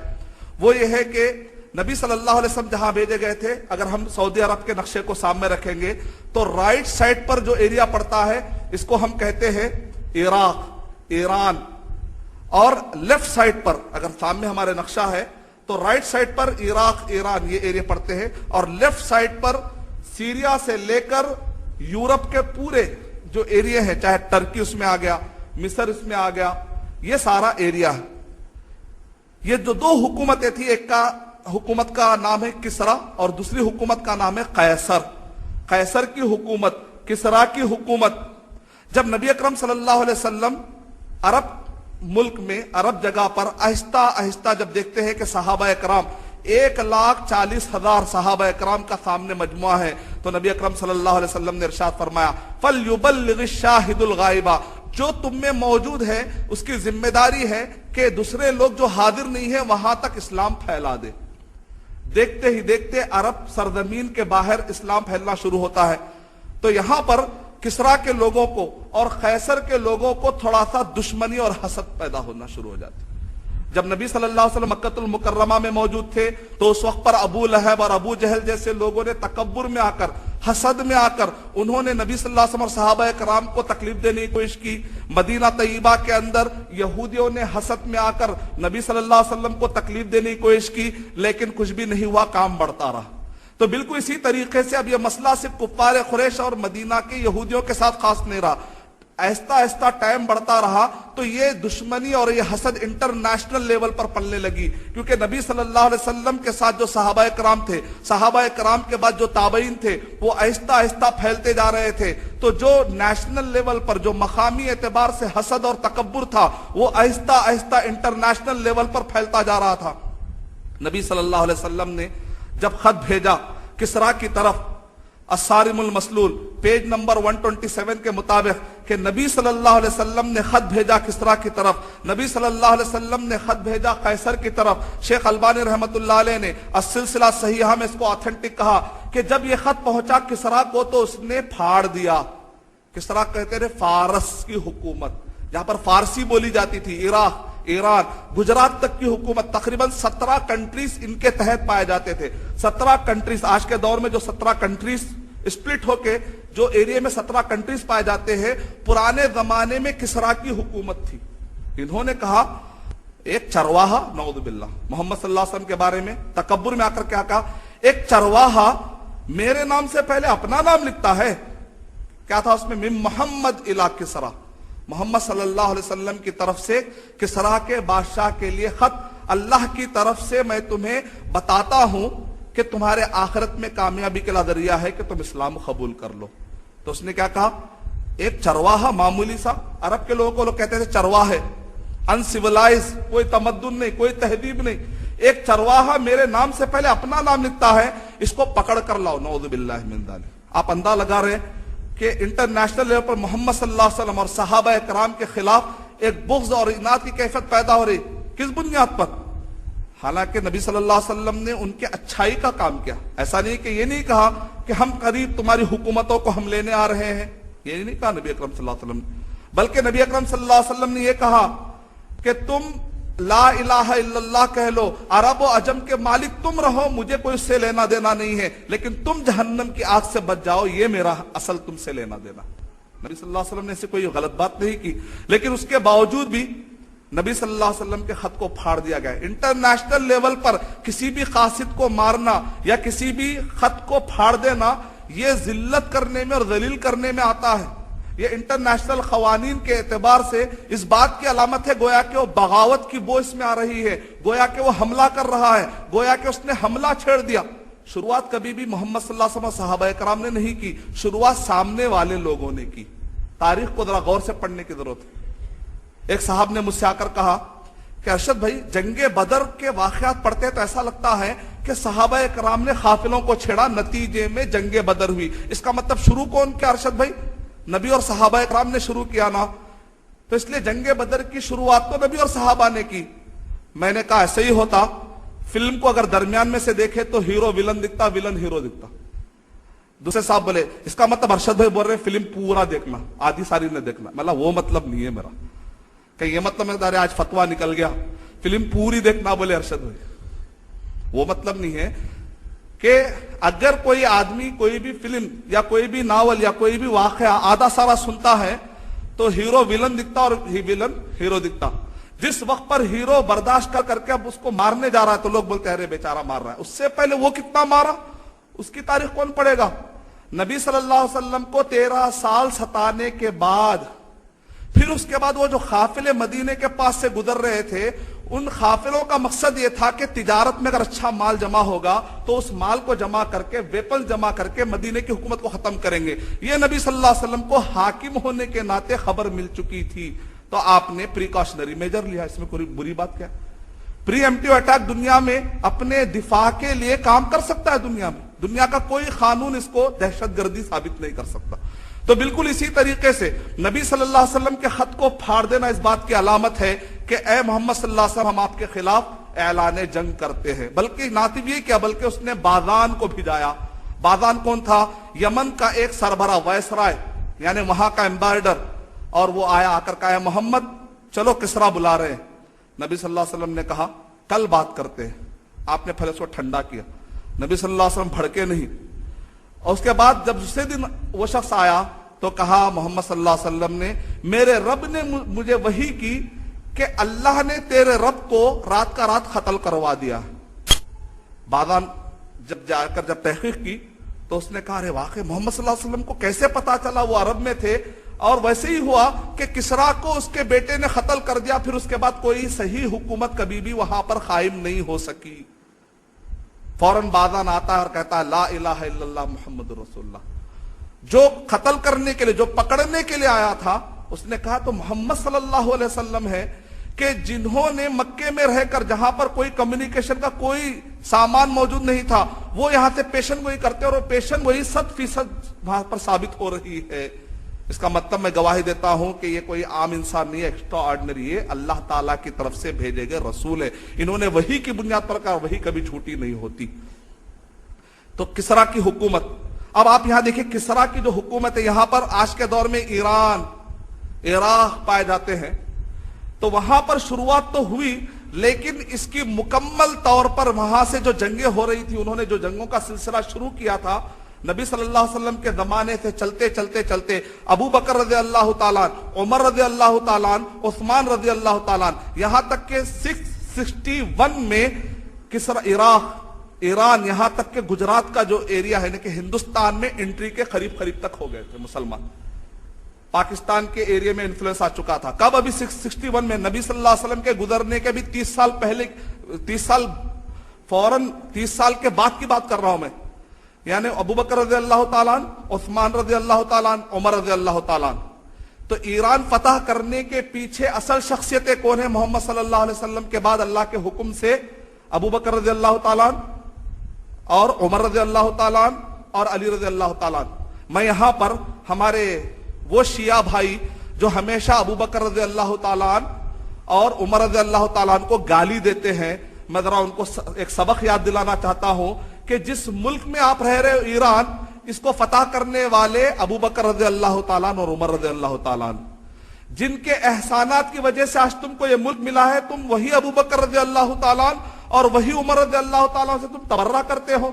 وہ یہ ہے کہ نبی صلی اللہ علیہ وسلم جہاں بھیجے گئے تھے، اگر ہم سعودی عرب کے نقشے کو سامنے رکھیں گے تو رائٹ سائڈ پر جو ایریا پڑتا ہے اس کو ہم کہتے ہیں عراق، ایران، اور لیفٹ سائڈ پر اگر سامنے ہمارے نقشہ ہے تو رائٹ سائڈ پر عراق، ایران یہ ایریا پڑتے ہیں، اور لیفٹ سائڈ پر سیریا سے لے کر یورپ کے پورے جو ایریا ہے، چاہے ٹرکی اس میں آ گیا، مصر اس میں آ گیا، یہ سارا ایریا ہے. یہ جو دو حکومتیں تھی، ایک کا حکومت کا نام ہے کسرا اور دوسری حکومت کا نام ہے قیصر. قیصر کی حکومت، کسرا کی حکومت. جب نبی اکرم صلی اللہ علیہ وسلم عرب ملک میں، عرب جگہ پر آہستہ آہستہ جب دیکھتے ہیں کہ صحابہ اکرام 1,40,000 صحابہ اکرام کا سامنے مجموعہ ہے، تو نبی اکرم صلی اللہ علیہ وسلم نے ارشاد فرمایا فَلْيُبَلِّغِ الشَّاهِدُ الْغَائِبَ، جو تم میں موجود ہے اس کی ذمہ داری ہے کہ دوسرے لوگ جو حاضر نہیں ہیں وہاں تک اسلام پھیلا دے. دیکھتے ہی دیکھتے عرب سرزمین کے باہر اسلام پھیلنا شروع ہوتا ہے. تو یہاں پر کسرا کے لوگوں کو اور قیصر کے لوگوں کو تھوڑا سا دشمنی اور حسد پیدا ہونا شروع ہو جاتی. جب نبی صلی اللہ علیہ وسلم مکہ المکرمہ میں موجود تھے تو اس وقت پر ابو لہب اور ابو جہل جیسے لوگوں نے تکبر میں آ کر، حسد میں آ کر انہوں نے نبی صلی اللہ علیہ وسلم اور صحابہ کرام کو تکلیف دینے کی کوشش کی. مدینہ طیبہ کے اندر یہودیوں نے حسد میں آ کر نبی صلی اللہ علیہ وسلم کو تکلیف دینے کی کوشش کی، لیکن کچھ بھی نہیں ہوا، کام بڑھتا رہا. تو بالکل اسی طریقے سے اب یہ مسئلہ صرف کفار قریش اور مدینہ کے یہودیوں کے ساتھ خاص نہیں رہا. آہستہ آہستہ ٹائم بڑھتا رہا تو یہ دشمنی اور یہ حسد انٹرنیشنل لیول پر پلنے لگی، کیونکہ نبی صلی اللہ علیہ وسلم کے ساتھ جو صحابہ کرام تھے، صحابہ کرام کے بعد جو تابعین تھے، وہ آہستہ آہستہ پھیلتے جا رہے تھے. تو جو نیشنل لیول پر جو مقامی اعتبار سے حسد اور تکبر تھا وہ آہستہ آہستہ انٹرنیشنل لیول پر پھیلتا جا رہا تھا. نبی صلی اللہ علیہ وسلم نے جب خط بھیجا کسرا کی طرف الصارم المسلول پیج نمبر 127 کے مطابق کہ نبی صلی اللہ علیہ وسلم نے خط بھیجا کسرا کی طرف، نبی صلی اللہ علیہ وسلم نے خط بھیجا قیصر کی طرف۔ شیخ البانی رحمت اللہ علیہ نے السلسلہ صحیحہ میں اس کو آتھینٹک کہا کہ جب یہ خط پہنچا کسرا کو تو اس نے پھاڑ دیا۔ کسرا کہتے تھے فارس کی حکومت، جہاں پر فارسی بولی جاتی تھی، عراق، ایران، گجرات تک کی حکومت، تقریباً 17 کنٹریز ان کے تحت پائے جاتے تھے۔ 17 کنٹریز، آج کے دور میں جو 17 کنٹریز اسپلٹ ہو کے جو ایریا میں 17 کنٹریز پائے جاتے ہیں، پرانے زمانے میں کسرا کی حکومت تھی۔ انہوں نے کہا ایک چرواہا، نعوذ باللہ، محمد صلی اللہ علیہ وسلم کے بارے میں تکبر میں آ کر کیا کہا، ایک چرواہا میرے نام سے پہلے اپنا نام لکھتا ہے۔ کیا تھا اس میں؟ من محمد الی کسرا، محمد صلی اللہ علیہ وسلم کی طرف سے کسرا کے بادشاہ کے لیے خط، اللہ کی طرف سے میں تمہیں بتاتا ہوں کہ تمہارے آخرت میں کامیابی کے ذریعہ ہے کہ تم اسلام قبول کر لو۔ تو اس نے کیا کہا، ایک چرواہا معمولی سا، عرب کے لوگوں کو لوگ کہتے تھے چرواہے، ان سیولائز، کوئی تمدن نہیں، کوئی تہذیب نہیں، ایک چرواہا میرے نام سے پہلے اپنا نام لکھتا ہے، اس کو پکڑ کر لاؤ۔ نعوذ باللہ من ذالک۔ آپ اندازہ لگا رہے ہیں کہ انٹرنیشنل لیول پر محمد صلی اللہ علیہ وسلم اور صحابہ کرام کے خلاف ایک بغض اور اناد کی کیفیت پیدا ہو رہی، کس بنیاد پر؟ حالانکہ نبی صلی اللہ علیہ وسلم نے ان کے اچھائی کا کام کیا۔ ایسا نہیں کہ یہ نہیں کہا کہ ہم قریب تمہاری حکومتوں کو ہم لینے آ رہے ہیں، یہ نہیں کہا نبی اکرم صلی اللہ علیہ وسلم نے، بلکہ نبی اکرم صلی اللہ علیہ وسلم نے یہ کہا کہ تم لا الہ الا اللہ کہہ لو، عرب و عجم کے مالک تم رہو، مجھے کوئی اس سے لینا دینا نہیں ہے، لیکن تم جہنم کی آگ سے بچ جاؤ، یہ میرا اصل تم سے لینا دینا۔ نبی صلی اللہ علیہ وسلم نے اسے کوئی غلط بات نہیں کی، لیکن اس کے باوجود بھی نبی صلی اللہ علیہ وسلم کے خط کو پھاڑ دیا گیا۔ انٹرنیشنل لیول پر کسی بھی قاصد کو مارنا یا کسی بھی خط کو پھاڑ دینا، یہ ذلت کرنے میں اور ذلیل کرنے میں آتا ہے۔ یہ انٹرنیشنل قوانین کے اعتبار سے اس بات کی علامت ہے گویا کہ وہ بغاوت کی بو اس میں آ رہی ہے، گویا کہ وہ حملہ کر رہا ہے، گویا کہ اس نے حملہ چھیڑ دیا۔ شروعات کبھی بھی محمد صلی اللہ علیہ وسلم صحابہ کرام نے نہیں کی، شروعات سامنے والے لوگوں نے کی۔ تاریخ کو ذرا غور سے پڑھنے کی ضرورت ہے۔ ایک صاحب نے مجھ سے آ کر کہا کہ ارشد بھائی، جنگ بدر کے واقعات پڑھتے تو ایسا لگتا ہے کہ صحابہ کرام نے قافلوں کو چھیڑا، نتیجے میں جنگ بدر ہوئی، اس کا مطلب شروع کون کیا ارشد بھائی؟ نبی اور صحابہ کرام نے شروع کیا نا، تو اس لیے جنگ بدر کی شروعات تو نبی اور صحابہ نے کی۔ میں نے کہا ایسے ہی ہوتا، فلم کو اگر درمیان میں سے دیکھے تو ہیرو ولن دکھتا، ولن ہیرو دکھتا۔ دوسرے صاحب بولے اس کا مطلب ارشد بھائی بول رہے فلم پورا دیکھنا، آدھی ساری نہ دیکھنا۔ مطلب وہ مطلب نہیں ہے میرا، کہ یہ مطلب میں آج فتویٰ نکل گیا فلم پوری دیکھنا بولے ارشد بھائی، وہ مطلب نہیں ہے کہ اگر کوئی آدمی کوئی بھی فلم یا کوئی بھی ناول یا کوئی بھی واقعہ آدھا سارا سنتا ہے تو ہیرو ولن دکھتا اور ولن ہیرو دکھتا۔ جس وقت پر ہیرو برداشت کر کے اب اس کو مارنے جا رہا ہے تو لوگ بولتے ہیں ارے بیچارہ مار رہا ہے، اس سے پہلے وہ کتنا مارا اس کی تاریخ کون پڑھے گا؟ نبی صلی اللہ علیہ وسلم کو 13 سال ستانے کے بعد، پھر اس کے بعد وہ جو قافلے مدینے کے پاس سے گزر رہے تھے، ان قافلوں کا مقصد یہ تھا کہ تجارت میں اگر اچھا مال جمع ہوگا تو اس مال کو جمع کر کے، ویپن جمع کر کے مدینے کی حکومت کو ختم کریں گے۔ یہ نبی صلی اللہ علیہ وسلم کو حاکم ہونے کے ناطے خبر مل چکی تھی، تو آپ نے پریکاشنری میجر لیا۔ اس میں کوئی بری بات کیا؟ پری ایمپٹیو اٹیک دنیا میں اپنے دفاع کے لیے کام کر سکتا ہے، دنیا کا کوئی قانون اس کو دہشت گردی ثابت نہیں کر سکتا۔ تو بالکل اسی طریقے سے نبی صلی اللہ علیہ وسلم کے خط کو پھاڑ دینا اس بات کی علامت ہے کہ اے محمد صلی اللہ علیہ وسلم، ہم آپ کے خلاف اعلان جنگ کرتے ہیں۔ بلکہ نہ صرف یہ کیا، بلکہ اس نے بازان کو بھیجایا۔ بازان کون تھا؟ یمن کا ایک سربراہ، وائسرائے، یعنی وہاں کا امبیسڈر، اور وہ آیا، آ کر کہا محمد چلو کسرا بلا رہے ہیں۔ نبی صلی اللہ علیہ وسلم نے کہا کل بات کرتے ہیں۔ آپ نے پہلے اس کو ٹھنڈا کیا، نبی صلی اللہ علیہ وسلم بھڑکے نہیں۔ اور اس کے بعد جب دوسرے دن وہ شخص آیا تو کہا محمد صلی اللہ علیہ وسلم نے، میرے رب نے مجھے وحی کی کہ اللہ نے تیرے رب کو رات کا رات قتل کروا دیا۔ بازان جب جا کر جب تحقیق کی تو اس نے کہا ارے واقعی محمد صلی اللہ علیہ وسلم کو کیسے پتا چلا؟ وہ عرب میں تھے، اور ویسے ہی ہوا کہ کسرا کو اس کے بیٹے نے قتل کر دیا، پھر اس کے بعد کوئی صحیح حکومت کبھی بھی وہاں پر قائم نہیں ہو سکی۔ فوراً بازان آتا ہے اور کہتا ہے لا الہ الا اللہ محمد رسول اللہ۔ جو قتل کرنے کے لیے، جو پکڑنے کے لیے آیا تھا، اس نے کہا تو محمد صلی اللہ علیہ وسلم ہے کہ جنہوں نے مکے میں رہ کر جہاں پر کوئی کمیونیکیشن کا کوئی سامان موجود نہیں تھا وہ یہاں سے پیشن گوئی کرتے اور وہ پیشن گوئی 100% وہاں پر ثابت ہو رہی ہے. اس کا مطلب میں گواہی دیتا ہوں کہ یہ کوئی عام انسان نہیں ہے, ایکسٹرا آرڈنری ہے, اللہ تعالیٰ کی طرف سے بھیجے گئے رسول ہے. انہوں نے وحی کی بنیاد پر کہا, وحی کبھی جھوٹی نہیں ہوتی. تو کسرا کی حکومت, اب آپ یہاں دیکھیں کسرا کی جو حکومت ہے, یہاں پر آج کے دور میں ایران, عراق پائے جاتے ہیں. تو وہاں پر شروعات تو ہوئی, لیکن اس کی مکمل طور پر وہاں سے جو جنگیں ہو رہی تھی, انہوں نے جو جنگوں کا سلسلہ شروع کیا تھا نبی صلی اللہ علیہ وسلم کے زمانے سے چلتے چلتے چلتے ابو بکر رضی اللہ تعالیٰ, عمر رضی اللہ تعالیٰ, عثمان رضی اللہ تعالیٰ, یہاں تک کہ 661 میں کسرا ایران یہاں تک کہ گجرات کا جو ایریا ہے یعنی کہ ہندوستان میں انٹری کے قریب تک ہو گئے تھے مسلمان. پاکستان کے ایریا میں انفلوئنس آ چکا تھا. کب؟ ابھی 661 میں, نبی صلی اللہ علیہ وسلم کے گزرنے کے بھی 30 سال پہلے, 30 سال کے بعد کی بات کر رہا ہوں میں. یعنی ابو بکر رضی اللہ تعالیٰ, عثمان رضی اللہ تعالیٰ, عمر رضی اللہ تعالیٰ. تو ایران فتح کرنے کے پیچھے اصل شخصیتیں کون ہیں؟ محمد صلی اللہ علیہ وسلم کے بعد اللہ کے حکم سے ابو بکر رضی اللہ تعالیٰ اور عمر رضی اللہ تعالیٰ اور علی رضی اللہ تعالیٰ. میں یہاں پر ہمارے وہ شیعہ بھائی جو ہمیشہ ابو بکر رضی اللہ تعالیٰ اور عمر رضی اللہ تعالیٰ کو گالی دیتے ہیں, میں ذرا ان کو ایک سبق یاد دلانا چاہتا ہوں کہ جس ملک میں آپ رہ رہے ہو ایران, اس کو فتح کرنے والے ابو بکر رضی اللہ تعالیٰ اور عمر رضی اللہ تعالیٰ, جن کے احسانات کی وجہ سے آج تم کو یہ ملک ملا ہے, تم وہی ابو بکر رضی اللہ تعالیٰ اور وہی عمر رضی اللہ تعالیٰ سے تم تبرہ کرتے ہو.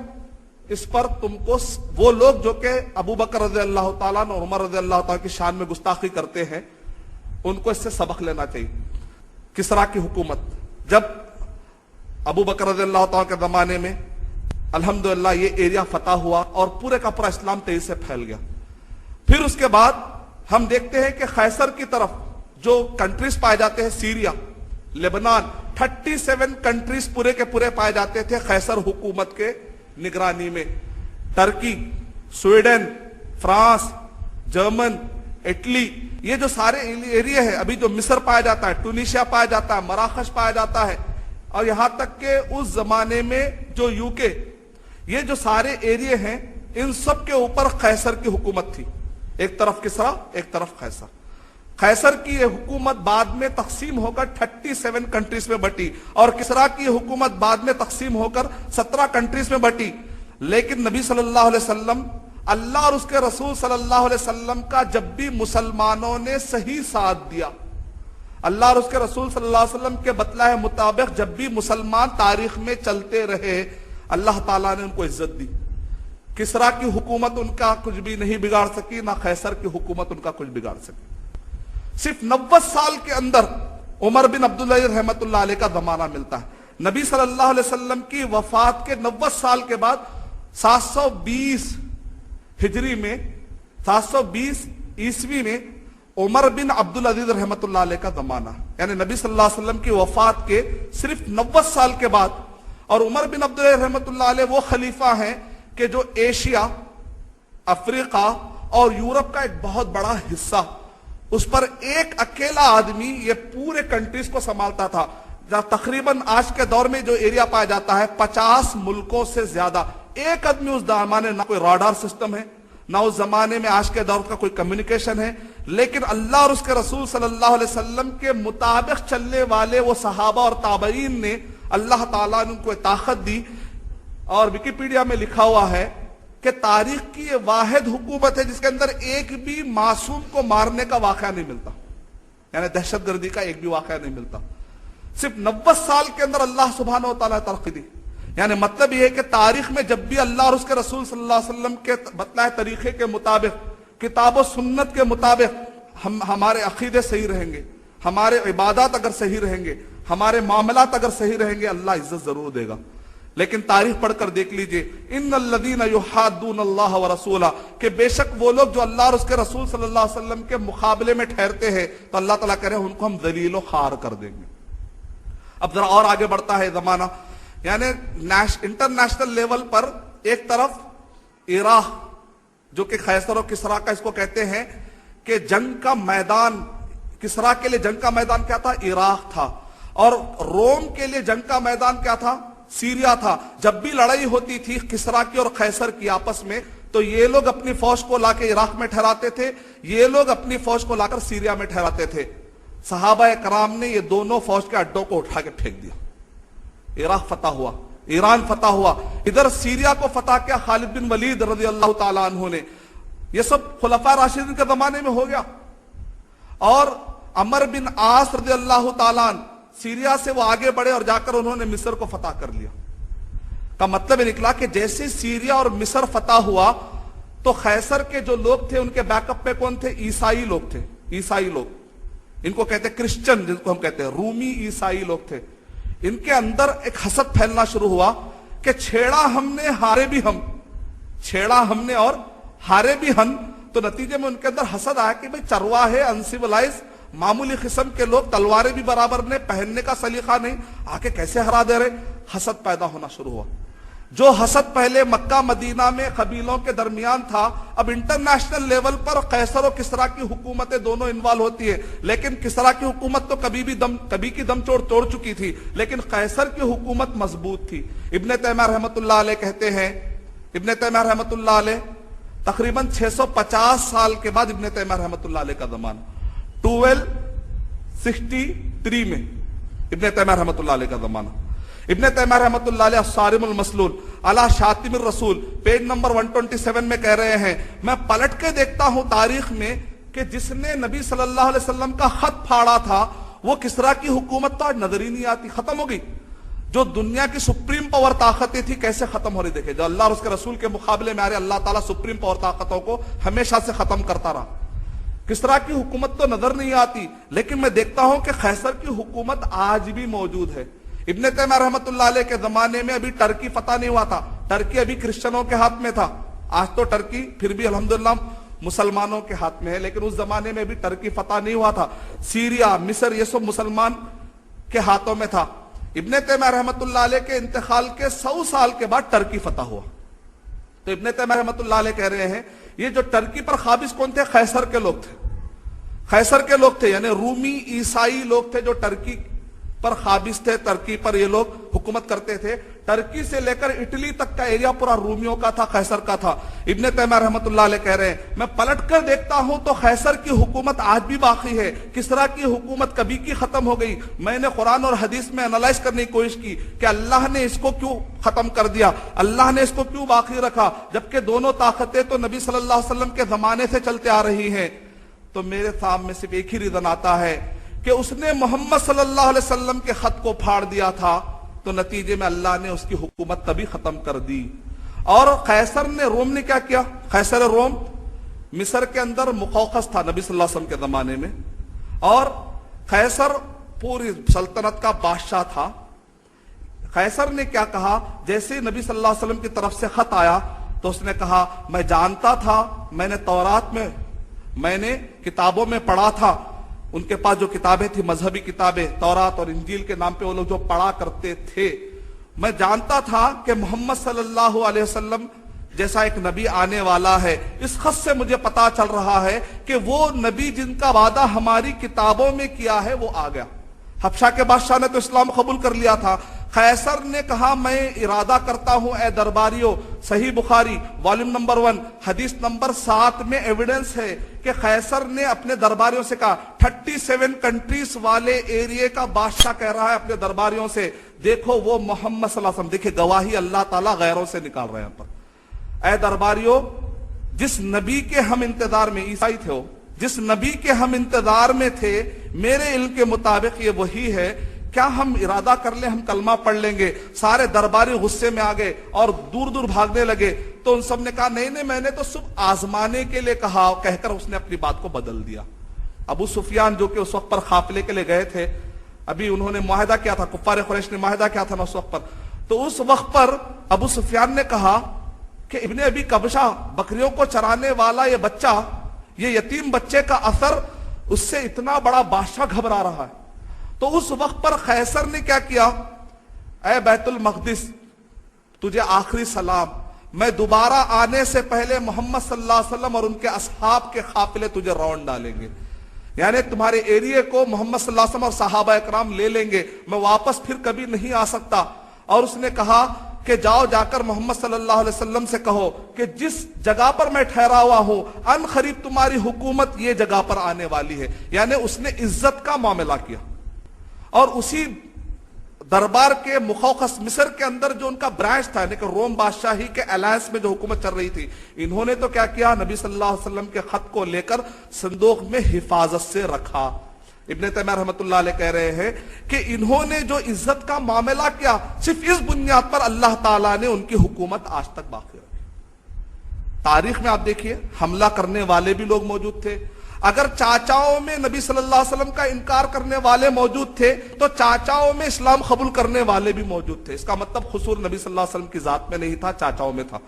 اس پر تم کو وہ لوگ جو کہ ابو بکر رضی اللہ تعالیٰ اور عمر رضی اللہ تعالیٰ کی شان میں گستاخی کرتے ہیں, ان کو اس سے سبق لینا چاہیے. کسرا کی حکومت, جب ابو بکر رضی اللہ تعالیٰ کے زمانے میں الحمدللہ یہ ایریا فتح ہوا اور پورے کا پورا اسلام تیزی سے پھیل گیا. پھر اس کے بعد ہم دیکھتے ہیں کہ خیسر کی طرف جو کنٹریز پائے جاتے ہیں, سیریا, لبنان, 37 کنٹریز پورے کے پورے پائے جاتے تھے خیسر حکومت کے نگرانی میں. ترکی, سویڈن, فرانس, جرمن, اٹلی, یہ جو سارے ایریا ہے, ابھی جو مصر پایا جاتا ہے, ٹونیشیا پایا جاتا ہے, مراکش پایا جاتا ہے, اور یہاں تک کہ اس زمانے میں جو یو کے, یہ جو سارے ایریا ہیں ان سب کے اوپر خیسر کی حکومت تھی. ایک طرف کسرا, ایک طرف خیسر. خیسر کی یہ حکومت بعد میں تقسیم ہو کر 37 کنٹریز میں بٹی, اور کسرا کی حکومت بعد میں تقسیم ہو کر 17 کنٹریز میں بٹی. لیکن نبی صلی اللہ علیہ وسلم, اللہ اور اس کے رسول صلی اللہ علیہ وسلم کا جب بھی مسلمانوں نے صحیح ساتھ دیا, اللہ اور اس کے رسول صلی اللہ علیہ وسلم کے بتلائے مطابق جب بھی مسلمان تاریخ میں چلتے رہے, اللہ تعالیٰ نے ان کو عزت دی. کسرا کی حکومت ان کا کچھ بھی نہیں بگاڑ سکی, نہ خیسر کی حکومت ان کا کچھ بگاڑ سکی. صرف 90 سال کے اندر عمر بن عبدالعزیز رحمت اللہ علیہ کا زمانہ ملتا ہے. نبی صلی اللہ علیہ وسلم کی وفات کے 90 سال کے بعد 720 ہجری میں, 720 عیسوی میں عمر بن عبدالعزیز رحمت اللہ علیہ کا زمانہ, یعنی نبی صلی اللہ علیہ وسلم کی وفات کے صرف 90 سال کے بعد. اور عمر بن عبدالعزیز رحمت اللہ علیہ وہ خلیفہ ہیں کہ جو ایشیا, افریقہ اور یورپ کا ایک بہت بڑا حصہ, اس پر ایک اکیلا آدمی یہ پورے کنٹریز کو سنبھالتا تھا. تقریباً آج کے دور میں جو ایریا پایا جاتا ہے 50 ملکوں سے زیادہ, ایک آدمی اس زمانے, نہ کوئی راڈار سسٹم ہے, نہ اس زمانے میں آج کے دور کا کوئی کمیونیکیشن ہے, لیکن اللہ اور اس کے رسول صلی اللہ علیہ وسلم کے مطابق چلنے والے وہ صحابہ اور تابعین نے اللہ تعالیٰ نے ان کو طاقت دی. اور ویکیپیڈیا میں لکھا ہوا ہے کہ تاریخ کی یہ واحد حکومت ہے جس کے اندر ایک بھی معصوم کو مارنے کا واقعہ نہیں ملتا, یعنی دہشت گردی کا ایک بھی واقعہ نہیں ملتا. صرف 90 سال کے اندر اللہ سبحانہ و تعالیٰ ترقی دی. یعنی مطلب یہ ہے کہ تاریخ میں جب بھی اللہ اور اس کے رسول صلی اللہ علیہ وسلم کے بتلائے طریقے کے مطابق, کتاب و سنت کے مطابق ہمارے عقیدے صحیح رہیں گے, ہمارے عبادات اگر صحیح رہیں گے, ہمارے معاملات اگر صحیح رہیں گے, اللہ عزت ضرور دے گا. لیکن تاریخ پڑھ کر دیکھ لیجئے, ان الذین یحادون اللہ ورسولہ, کہ بے شک وہ لوگ جو اللہ اور اس کے رسول صلی اللہ علیہ وسلم کے مقابلے میں ٹھہرتے ہیں تو اللہ تعالیٰ کہہ رہے ہیں ان کو ہم ذلیل و خوار کر دیں گے. اب ذرا اور آگے بڑھتا ہے زمانہ, یعنی انٹرنیشنل لیول پر ایک طرف عراق جو کہ خیسر و کسرا کا اس کو کہتے ہیں کہ جنگ کا میدان, کسرا کے لیے جنگ کا میدان کیا تھا؟ عراق تھا. اور روم کے لیے جنگ کا میدان کیا تھا؟ سیریا تھا. جب بھی لڑائی ہوتی تھی کسرا کی اور قیصر کی آپس میں تو یہ لوگ اپنی فوج کو لا کے عراق میں ٹھہراتے تھے, یہ لوگ اپنی فوج کو لا کر سیریا میں ٹھہراتے تھے. صحابہ کرام نے یہ دونوں فوج کے اڈوں کو اٹھا کے پھینک دیا. عراق فتح ہوا, ایران فتح ہوا, ادھر سیریا کو فتح کیا خالد بن ولید رضی اللہ تعالیٰ عنہ نے. یہ سب خلفاء راشدین کے زمانے میں ہو گیا. اور عمر بن عاص رضی اللہ تعالیٰ عنہ سیریا سے وہ آگے بڑھے اور جا کر انہوں نے مصر کو فتح کر لیا. کا مطلب یہ نکلا کہ جیسے سیریا اور مصر فتح ہوا تو قیصر کے جو لوگ تھے ان کے بیک اپ پہ کون تھے؟ عیسائی لوگ تھے. عیسائی لوگ, ان کو کہتے ہیں کرسچن, جن کو ہم کہتے ہیں رومی عیسائی لوگ تھے. ان کے اندر ایک حسد پھیلنا شروع ہوا کہ چھیڑا ہم نے ہارے بھی ہم, چھیڑا ہم نے اور ہارے بھی ہم. تو نتیجے میں ان کے اندر حسد آیا کہ بھئی چرواہے, انسیولائز, معمولی قسم کے لوگ, تلواریں بھی برابر نے, پہننے کا سلیقہ نہیں, آ کے کیسے ہرا دے رہے. حسد پیدا ہونا شروع ہوا. جو حسد پہلے مکہ مدینہ میں قبیلوں کے درمیان تھا, اب انٹرنیشنل لیول پر قیصر و کسرا کی حکومتیں دونوں انوالو ہوتی ہیں. لیکن کسرا کی حکومت تو کبھی کی دم توڑ چکی تھی, لیکن قیصر کی حکومت مضبوط تھی. ابن تیمیہ رحمۃ اللہ علیہ کہتے ہیں, ابن تیمیہ رحمۃ اللہ علیہ تقریباً 650 سال کے بعد ابن تیمیہ رحمۃ اللہ علیہ کا زمانہ 1263 میں ابن تیمیہ رحمۃ اللہ علیہ کا زمانہ. ابن تیمیہ رحمۃ اللہ علیہ الصارم المسلول علی شاتم الرسول پیج نمبر 127 میں کہہ رہے ہیں, میں پلٹ کے دیکھتا ہوں تاریخ میں کہ جس نے نبی صلی اللہ علیہ وسلم کا خط پھاڑا تھا وہ کسرا کی حکومت تو آج نظر ہی نہیں آتی, ختم ہو گئی. جو دنیا کی سپریم پاور طاقتیں تھی کیسے ختم ہو رہی. دیکھیں جو اللہ اور اس کے رسول کے مقابلے میں آ رہے, اللہ تعالیٰ سپریم پاور طاقتوں کو ہمیشہ سے ختم کرتا رہا. کسرا کی حکومت تو نظر نہیں آتی, لیکن میں دیکھتا ہوں کہ قیصر کی حکومت آج بھی موجود ہے. ابن تیمیہ رحمۃ اللہ علیہ کے زمانے میں ابھی ٹرکی فتح نہیں ہوا تھا, ٹرکی ابھی کرسچنوں کے ہاتھ میں تھا. آج تو ٹرکی پھر بھی الحمدللہ مسلمانوں کے ہاتھ میں ہے, لیکن اس زمانے میں بھی ٹرکی فتح نہیں ہوا تھا. سیریا, مصر, یہ سب مسلمان کے ہاتھوں میں تھا. ابن تیمیہ رحمۃ اللہ علیہ کے انتقال کے 100 سال کے بعد ٹرکی فتح ہوا. تو ابن تیمیہ رحمۃ اللہ علیہ کہہ رہے ہیں یہ جو ٹرکی پر قابض کون تھے؟ قیصر کے لوگ تھے. قیصر کے لوگ تھے, یعنی رومی عیسائی لوگ تھے جو ٹرکی پر قابض تھے. ٹرکی پر یہ لوگ حکومت کرتے تھے. ٹرکی سے لے کر اٹلی تک کا ایریا پورا رومیوں کا تھا, قیصر کا تھا. ابن تیمیہ رحمۃ اللہ علیہ کہہ رہے ہیں میں پلٹ کر دیکھتا ہوں تو قیصر کی حکومت آج بھی باقی ہے, کسرا کی حکومت کبھی کی ختم ہو گئی. میں نے قرآن اور حدیث میں انالائز کرنے کی کوشش کی کہ اللہ نے اس کو کیوں ختم کر دیا, اللہ نے اس کو کیوں باقی رکھا, جبکہ دونوں طاقتیں تو نبی صلی اللہ علیہ وسلم کے زمانے سے چلتے آ رہی ہیں. تو میرے سامنے صرف ایک ہی ریزن آتا ہے کہ اس نے محمد صلی اللہ علیہ وسلم کے خط کو پھاڑ دیا تھا, تو نتیجے میں اللہ نے اس کی حکومت تبھی ختم کر دی. اور قیصر نے, روم نے کیا کیا؟ قیصر روم مصر کے اندر مقوقس تھا نبی صلی اللہ علیہ وسلم کے زمانے میں, اور قیصر پوری سلطنت کا بادشاہ تھا. قیصر نے کیا کہا, جیسے نبی صلی اللہ علیہ وسلم کی طرف سے خط آیا تو اس نے کہا میں جانتا تھا, میں نے تورات میں, میں نے کتابوں میں پڑھا تھا, ان کے پاس جو کتابیں تھی مذہبی کتابیں, تورات اور انجیل کے نام پہ وہ لوگ جو پڑھا کرتے تھے, میں جانتا تھا کہ محمد صلی اللہ علیہ وسلم جیسا ایک نبی آنے والا ہے. اس خط سے مجھے پتا چل رہا ہے کہ وہ نبی جن کا وعدہ ہماری کتابوں میں کیا ہے وہ آ گیا. حبشہ کے بادشاہ نے تو اسلام قبول کر لیا تھا. قیصر نے کہا میں ارادہ کرتا ہوں اے درباریوں, صحیح بخاری والیوم نمبر 1 حدیث نمبر 7 میں ایویڈنس ہے کہ قیصر نے اپنے درباریوں سے کہا, 37 کنٹریز والے ایریے کا بادشاہ کہہ رہا ہے اپنے درباریوں سے, دیکھو وہ محمد صلی اللہ علیہ وسلم, دیکھیں گواہی اللہ تعالیٰ غیروں سے نکال رہے ہیں پر. اے درباریوں, جس نبی کے ہم انتظار میں, عیسائی تھے وہ, جس نبی کے ہم انتظار میں تھے میرے علم کے مطابق یہ وہی ہے, کیا ہم ارادہ کر لیں, ہم کلمہ پڑھ لیں گے؟ سارے درباری غصے میں آ گئے اور دور دور بھاگنے لگے. تو ان سب نے کہا نہیں نہیں, میں نے تو صرف آزمانے کے لیے کہا, کہہ کر اس نے اپنی بات کو بدل دیا. ابو سفیان جو کہ اس وقت پر قافلے کے لیے گئے تھے, ابھی انہوں نے معاہدہ کیا تھا, کفار قریش نے معاہدہ کیا تھا نا اس وقت پر, تو اس وقت پر ابو سفیان نے کہا کہ ابن ابی کبشہ, بکریوں کو چرانے والا یہ بچہ, یہ یتیم بچے کا اثر اس سے اتنا بڑا بادشاہ گھبرا رہا ہے. تو اس وقت پر قیصر نے کیا کیا, اے بیت المقدس تجھے آخری سلام, میں دوبارہ آنے سے پہلے محمد صلی اللہ علیہ وسلم اور ان کے اصحاب کے قافلے تجھے رون ڈالیں گے. یعنی تمہارے ایریے کو محمد صلی اللہ علیہ وسلم اور صحابہ اکرام لے لیں گے، میں واپس پھر کبھی نہیں آ سکتا۔ اور اس نے کہا کہ جاؤ جا کر محمد صلی اللہ علیہ وسلم سے کہو کہ جس جگہ پر میں ٹھہرا ہوا ہوں ان قریب تمہاری حکومت یہ جگہ پر آنے والی ہے۔ یعنی اس نے عزت کا معاملہ کیا، اور اسی دربار کے مخوقس مصر کے اندر جو ان کا برانچ تھا، یعنی کہ روم بادشاہی کے الائنس میں جو حکومت چل رہی تھی، انہوں نے تو کیا کیا، نبی صلی اللہ علیہ وسلم کے خط کو لے کر صندوق میں حفاظت سے رکھا۔ ابن تیمیہ رحمۃ اللہ علیہ کہہ رہے ہیں کہ انہوں نے جو عزت کا معاملہ کیا، صرف اس بنیاد پر اللہ تعالیٰ نے ان کی حکومت آج تک باقی رکھی۔ تاریخ میں آپ دیکھیے حملہ کرنے والے بھی لوگ موجود تھے۔ اگر چاچاؤں میں نبی صلی اللہ علیہ وسلم کا انکار کرنے والے موجود تھے تو چاچاؤں میں اسلام قبول کرنے والے بھی موجود تھے۔ اس کا مطلب قصور نبی صلی اللہ علیہ وسلم کی ذات میں نہیں تھا، چاچاؤں میں تھا۔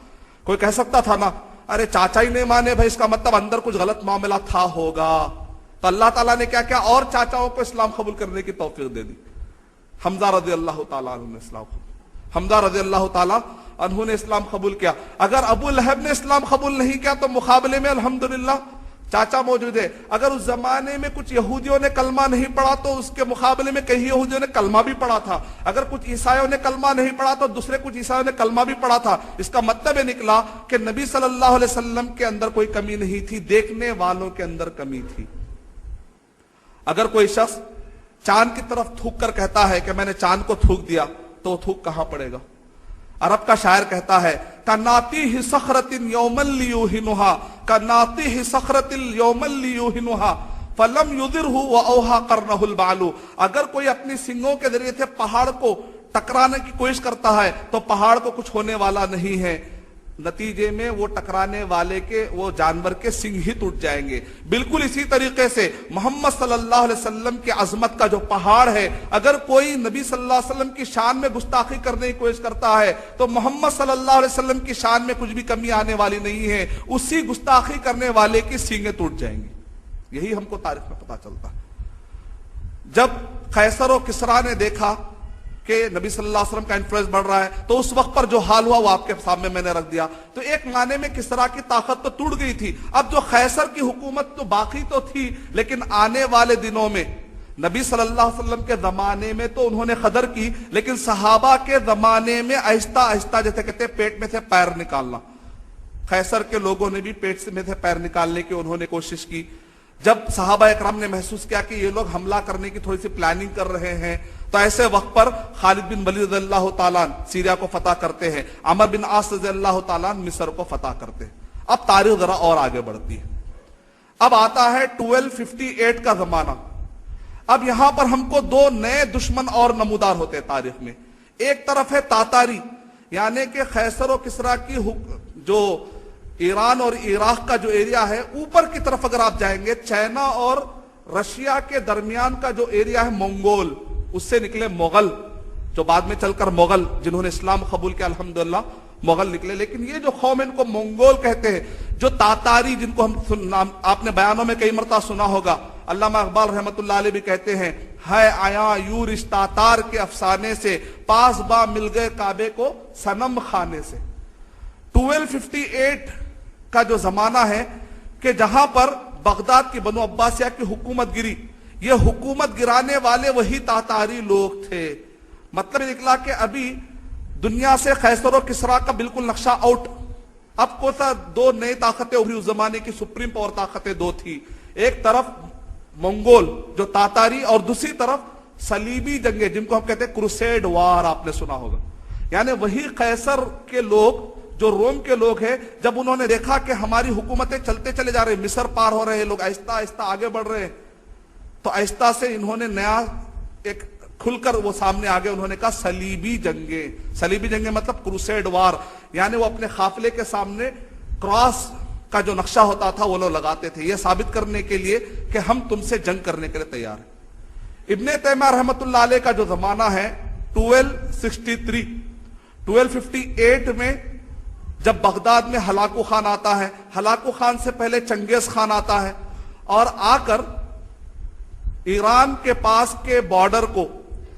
کوئی کہہ سکتا تھا نا، ارے چاچا ہی نہیں مانے بھائی، اس کا مطلب اندر کچھ غلط معاملہ تھا ہوگا۔ تو اللہ تعالیٰ نے کیا کیا، اور چاچاؤں کو اسلام قبول کرنے کی توفیق دے دی۔ حمزہ رضی اللہ تعالیٰ عنہ نے اسلام قبول، حمزہ رضی اللہ تعالیٰ عنہ نے اسلام قبول کیا۔ اگر ابو لہب نے اسلام قبول نہیں کیا تو مقابلے میں الحمدللہ چاچا موجود ہے۔ اگر اس زمانے میں کچھ یہودیوں نے کلمہ نہیں پڑھا تو اس کے مقابلے میں کئی یہودیوں نے کلمہ بھی پڑھا تھا۔ اگر کچھ عیسائیوں نے کلمہ نہیں پڑھا تو دوسرے کچھ عیسائیوں نے کلمہ بھی پڑھا تھا۔ اس کا مطلب یہ نکلا کہ نبی صلی اللہ علیہ وسلم کے اندر کوئی کمی نہیں تھی، دیکھنے والوں کے اندر کمی تھی۔ اگر کوئی شخص چاند کی طرف تھوک کر کہتا ہے کہ میں نے چاند کو تھوک دیا، تو وہ تھوک کہاں پڑے گا؟ عرب کا شاعر کہتا ہے کَنَاطِهِ صَخْرَةٍ يَوْمًا لِيُوهِنُهَا کَنَاطِهِ صَخْرَةٍ يَوْمًا لِيُوهِنُهَا فَلَمْ يُضِرْهُ وَأَوْحَى قَرْنَهُ الْبَعْلُ۔ اگر کوئی اپنی سنگوں کے ذریعے سے پہاڑ کو ٹکرانے کی کوشش کرتا ہے تو پہاڑ کو کچھ ہونے والا نہیں ہے، نتیجے میں وہ ٹکرانے والے کے، وہ جانور کے سنگ ہی ٹوٹ جائیں گے۔ بالکل اسی طریقے سے محمد صلی اللہ علیہ وسلم کی عظمت کا جو پہاڑ ہے، اگر کوئی نبی صلی اللہ علیہ وسلم کی شان میں گستاخی کرنے کی کوشش کرتا ہے تو محمد صلی اللہ علیہ وسلم کی شان میں کچھ بھی کمی آنے والی نہیں ہے، اسی گستاخی کرنے والے کی سینگیں ٹوٹ جائیں گی۔ یہی ہم کو تاریخ میں پتا چلتا ہے۔ جب قیصر و کسریٰ نے دیکھا کہ نبی صلی اللہ علیہ وسلم کا انفلوئنس بڑھ رہا ہے تو اس وقت پر جو حال ہوا وہ آپ کے سامنے میں نے رکھ دیا۔ تو ایک معنی میں کسریٰ کی طاقت تو ٹوٹ گئی تھی، اب جو قیصر کی حکومت تو باقی تو تھی، لیکن آنے والے دنوں میں نبی صلی اللہ علیہ وسلم کے زمانے میں تو انہوں نے قدر کی، لیکن صحابہ کے زمانے میں آہستہ آہستہ، جیسے کہتے ہیں پیٹ میں سے پیر نکالنا، قیصر کے لوگوں نے بھی پیٹ میں سے پیر نکالنے کی انہوں نے کوشش کی۔ جب صحابہ اکرام نے محسوس کیا کہ یہ لوگ حملہ کرنے کی تھوڑی سی پلاننگ کر رہے ہیں، تو ایسے وقت پر خالد بن ولید رضی اللہ تعالیٰ سیریا کو فتح کرتے ہیں، عمر بن عاص رضی اللہ تعالیٰ مصر کو فتح کرتے ہیں۔ اب تاریخ ذرا اور آگے بڑھتی ہے، اب آتا ہے 1258 کا زمانہ۔ اب یہاں پر ہم کو دو نئے دشمن اور نمودار ہوتے ہیں تاریخ میں۔ ایک طرف ہے تاتاری، یعنی کہ قیصر و کسریٰ کی جو ایران اور عراق کا جو ایریا ہے، اوپر کی طرف اگر آپ جائیں گے چائنا اور رشیا کے درمیان کا جو ایریا ہے منگول، اس سے نکلے مغل، جو بعد میں چل کر مغل، جنہوں نے اسلام قبول کیا الحمدللہ مغل نکلے۔ لیکن یہ جو قوم ان کو منگول کہتے ہیں، جو تاتاری، جن کو ہم آپ نے بیانوں میں کئی مرتبہ سنا ہوگا، علامہ اقبال رحمۃ اللہ علیہ بھی کہتے ہیں ہے آیا یورش تاتار کے افسانے سے، پاس با مل گئے کعبے کو صنم خانے سے۔ 1258 کا جو زمانہ ہے کہ جہاں پر بغداد کی بنو عباسیہ کی حکومت گری، یہ حکومت گرانے والے وہی تاتاری لوگ تھے۔ مطلب یہ نکلا کہ ابھی دنیا سے قیصر و کسریٰ کا بالکل نقشہ آؤٹ۔ اب کو سا دو نئی طاقتیں ابھی، اس زمانے کی سپریم پاور طاقتیں دو تھی، ایک طرف منگول جو تاتاری، اور دوسری طرف صلیبی جنگیں جن کو ہم کہتے ہیں کروسیڈ وار، آپ نے سنا ہوگا۔ یعنی وہی قیصر کے لوگ جو روم کے لوگ ہیں، جب انہوں نے دیکھا کہ ہماری حکومتیں چلتے چلے جا رہے ہیں، مصر پار ہو رہے ہیں لوگ، آہستہ آہستہ آگے بڑھ رہے ہیں، تو آہستہ سے انہوں نے نیا ایک کھل کر وہ سامنے آگے، انہوں نے کہا صلیبی جنگیں۔ صلیبی جنگیں مطلب کروسیڈ وار، یعنی وہ اپنے قافلے کے سامنے کراس کا جو نقشہ ہوتا تھا وہ لوگ لگاتے تھے، یہ ثابت کرنے کے لیے کہ ہم تم سے جنگ کرنے کے لیے تیار ہیں۔ ابن تیمیہ رحمۃ اللہ علیہ کا جو زمانہ ہے 1258 میں، جب بغداد میں ہلاکو خان آتا ہے، ہلاکو خان سے پہلے چنگیز خان آتا ہے، اور آ کر ایران کے پاس کے بارڈر کو،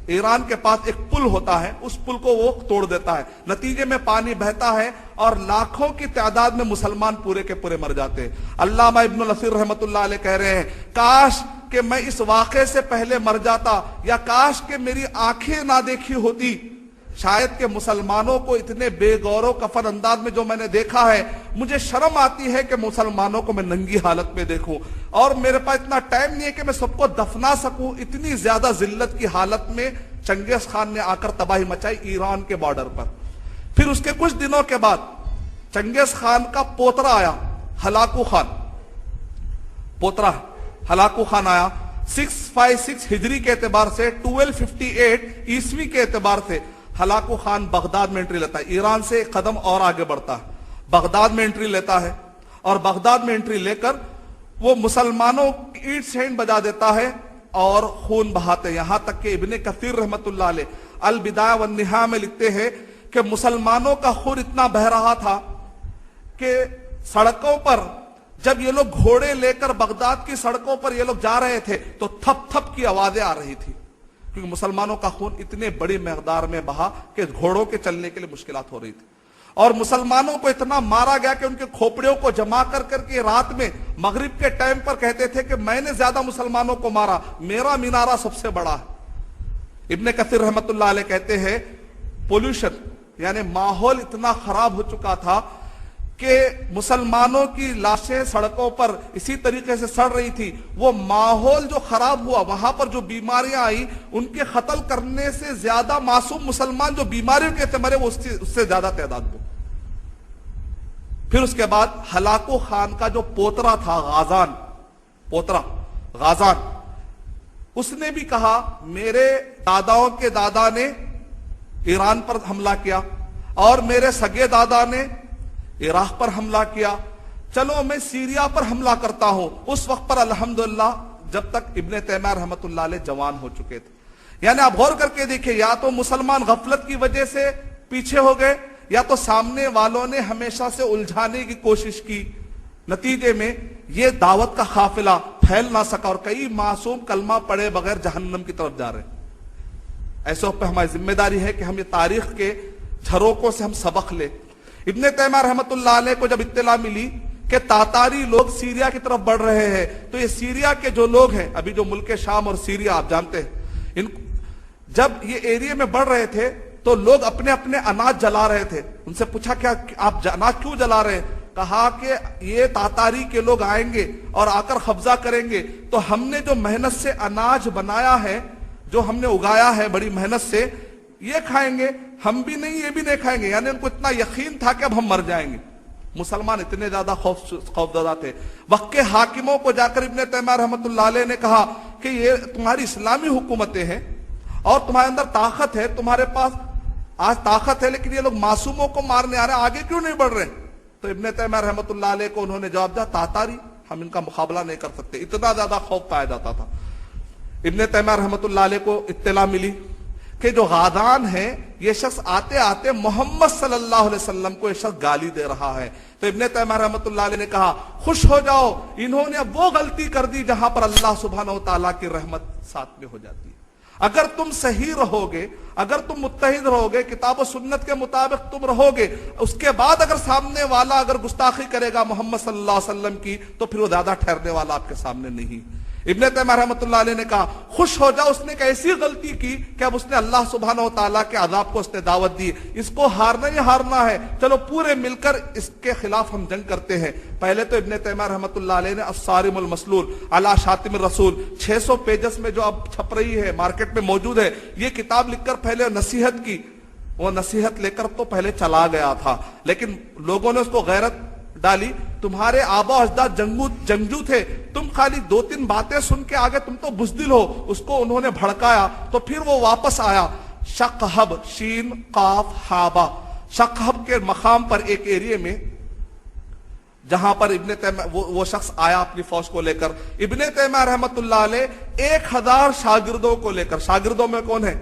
ایران کے پاس ایک پل ہوتا ہے، اس پل کو وہ توڑ دیتا ہے، نتیجے میں پانی بہتا ہے اور لاکھوں کی تعداد میں مسلمان پورے کے پورے مر جاتے ہیں۔ علامہ ابن الاثیر رحمۃ اللہ علیہ کہہ رہے ہیں کاش کہ میں اس واقعے سے پہلے مر جاتا، یا کاش کہ میری آنکھیں نہ دیکھی ہوتی، شاید کہ مسلمانوں کو اتنے بے غور و کفن انداز میں جو میں نے دیکھا ہے، مجھے شرم آتی ہے کہ مسلمانوں کو میں ننگی حالت میں دیکھوں، اور میرے پاس اتنا ٹائم نہیں ہے کہ میں سب کو دفنا سکوں۔ اتنی زیادہ ذلت کی حالت میں چنگیز خان نے آ کر تباہی مچائی ایران کے بارڈر پر۔ پھر اس کے کچھ دنوں کے بعد چنگیز خان کا پوترا آیا، ہلاکو خان، پوترا ہلاکو خان آیا 656 ہجری کے اعتبار سے، 1258 عیسوی کے اعتبار سے ہلاکو خان بغداد میں انٹری لیتا ہے۔ ایران سے ایک قدم اور آگے بڑھتا ہے، بغداد میں انٹری لیتا ہے، اور بغداد میں انٹری لے کر وہ مسلمانوں کی اینٹ سینٹ بجا دیتا ہے اور خون بہاتے، یہاں تک کہ ابن کثیر رحمت اللہ علیہ البدایہ والنہایہ میں لکھتے ہیں کہ مسلمانوں کا خون اتنا بہ رہا تھا کہ سڑکوں پر جب یہ لوگ گھوڑے لے کر بغداد کی سڑکوں پر یہ لوگ جا رہے تھے تو تھپ تھپ کی آوازیں آ رہی تھی، کیونکہ مسلمانوں کا خون اتنے بڑی مقدار میں بہا کہ گھوڑوں کے چلنے کے لیے مشکلات ہو رہی تھی، اور مسلمانوں کو اتنا مارا گیا کہ ان کے کھوپڑیوں کو جمع کر کر کے رات میں مغرب کے ٹائم پر کہتے تھے کہ میں نے زیادہ مسلمانوں کو مارا، میرا مینارہ سب سے بڑا ہے۔ ابن کثیر رحمت اللہ علیہ کہتے ہیں پولوشن یعنی ماحول اتنا خراب ہو چکا تھا کہ مسلمانوں کی لاشیں سڑکوں پر اسی طریقے سے سڑ رہی تھی، وہ ماحول جو خراب ہوا، وہاں پر جو بیماریاں آئی، ان کے قتل کرنے سے زیادہ معصوم مسلمان جو بیماریوں کے مرے وہ اس سے زیادہ تعداد ہو۔ پھر اس کے بعد ہلاکو خان کا جو پوترا تھا غازان، پوترا غازان، اس نے بھی کہا میرے داداؤں کے دادا نے ایران پر حملہ کیا اور میرے سگے دادا نے عراق پر حملہ کیا، چلو میں سیریا پر حملہ کرتا ہوں۔ اس وقت پر الحمدللہ جب تک ابن تیمیہ رحمت اللہ علیہ جوان ہو چکے تھے۔ یعنی آپ غور کر کے دیکھیں، یا تو مسلمان غفلت کی وجہ سے پیچھے ہو گئے، یا تو سامنے والوں نے ہمیشہ سے الجھانے کی کوشش کی، نتیجے میں یہ دعوت کا قافلہ پھیل نہ سکا اور کئی معصوم کلمہ پڑے بغیر جہنم کی طرف جا رہے ہیں۔ ایسے وقت پہ ہماری ذمہ داری ہے کہ ہم یہ تاریخ کے جھروکوں سے ہم سبق لیں۔ ابن تیمیہ رحمت اللہ علیہ کو جب اطلاع ملی کہ تاتاری لوگ سیریا کی طرف بڑھ رہے ہیں، تو یہ سیریا کے جو لوگ ہیں، ابھی جو ملک شام اور سیریا آپ جانتے ہیں، جب یہ ایریے میں بڑھ رہے تھے تو لوگ اپنے اپنے اناج جلا رہے تھے۔ ان سے پوچھا کیا آپ اناج کیوں جلا رہے ہیں؟ کہا کہ یہ تاتاری کے لوگ آئیں گے اور آ کر قبضہ کریں گے، تو ہم نے جو محنت سے اناج بنایا ہے، جو ہم نے اگایا ہے بڑی محنت سے، یہ کھائیں گے، ہم بھی نہیں یہ بھی نہیں کھائیں گے۔ یعنی ان کو اتنا یقین تھا کہ اب ہم مر جائیں گے۔ مسلمان اتنے زیادہ خوفزدہ تھے۔ وقت کے حاکموں کو جا کر ابن تیمیہ رحمت اللہ علیہ نے کہا کہ یہ تمہاری اسلامی حکومتیں ہیں اور تمہارے اندر طاقت ہے، تمہارے پاس آج طاقت ہے، لیکن یہ لوگ معصوموں کو مارنے آ رہے ہیں، آگے کیوں نہیں بڑھ رہے؟ تو ابن تیمیہ رحمت اللہ علیہ کو انہوں نے جواب دیا، تاتاری ہم ان کا مقابلہ نہیں کر سکتے۔ اتنا زیادہ خوف پایا جاتا تھا۔ ابن تیمیہ رحمت اللہ علیہ کو اطلاع ملی کہ جو غازان ہے یہ شخص آتے آتے محمد صلی اللہ علیہ وسلم کو یہ شخص گالی دے رہا ہے۔ تو ابن تیمیہ رحمت اللہ علیہ نے کہا خوش ہو جاؤ، انہوں نے اب وہ غلطی کر دی جہاں پر اللہ سبحانہ و تعالیٰ کی رحمت ساتھ میں ہو جاتی ہے۔ اگر تم صحیح رہو گے، اگر تم متحد رہو گے، کتاب و سنت کے مطابق تم رہو گے، اس کے بعد اگر سامنے والا اگر گستاخی کرے گا محمد صلی اللہ علیہ وسلم کی، تو پھر وہ زیادہ ٹھہرنے والا آپ کے سامنے نہیں۔ ابن تیمیہ رحمت اللہ علیہ نے کہا خوش ہو جاؤ، اس نے ایک ایسی غلطی کی کہ اب اس نے اللہ سبحانہ و تعالیٰ کے عذاب کو اس نے دعوت دی، اس کو ہارنا ہی ہارنا ہے، چلو پورے مل کر اس کے خلاف ہم جنگ کرتے ہیں۔ پہلے تو ابن تیمیہ رحمت اللہ علیہ نے الصارم المسلول علی شاتم الرسول 600 پیجز میں جو اب چھپ رہی ہے، مارکیٹ میں موجود ہے، یہ کتاب لکھ کر پہلے نصیحت کی۔ وہ نصیحت لے کر تو پہلے چلا گیا تھا، لیکن لوگوں نے اس کو غیرت ڈالی، تمہارے آبا و اجداد جنگجو تھے، تم خالی 2-3 باتیں سن کے آگے تم تو بزدل ہو۔ اس کو انہوں نے بھڑکایا تو پھر وہ واپس آیا۔ شقہب، شین قاف ہابا، شقہب کے مقام پر ایک ایریے میں جہاں پر ابن تیمیہ وہ شخص آیا اپنی فوج کو لے کر، ابن تیمیہ رحمت اللہ علیہ 1000 شاگردوں کو لے کر، شاگردوں میں کون ہے؟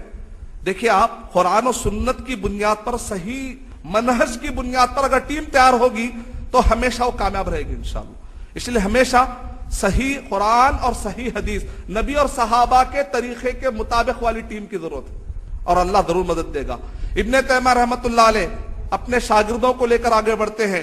دیکھیے آپ، قرآن و سنت کی بنیاد پر، صحیح منہج کی بنیاد پر اگر ٹیم تیار ہوگی تو ہمیشہ وہ کامیاب رہے گی انشاءاللہ۔ اس لیے ہمیشہ صحیح قرآن اور صحیح حدیث، نبی اور صحابہ کے طریقے کے مطابق والی ٹیم کی ضرورت ہے، اور اللہ ضرور مدد دے گا۔ ابن تیمیہ رحمت اللہ علیہ اپنے شاگردوں کو لے کر آگے بڑھتے ہیں۔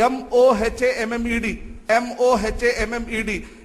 MOHAMMED, MOHAMMED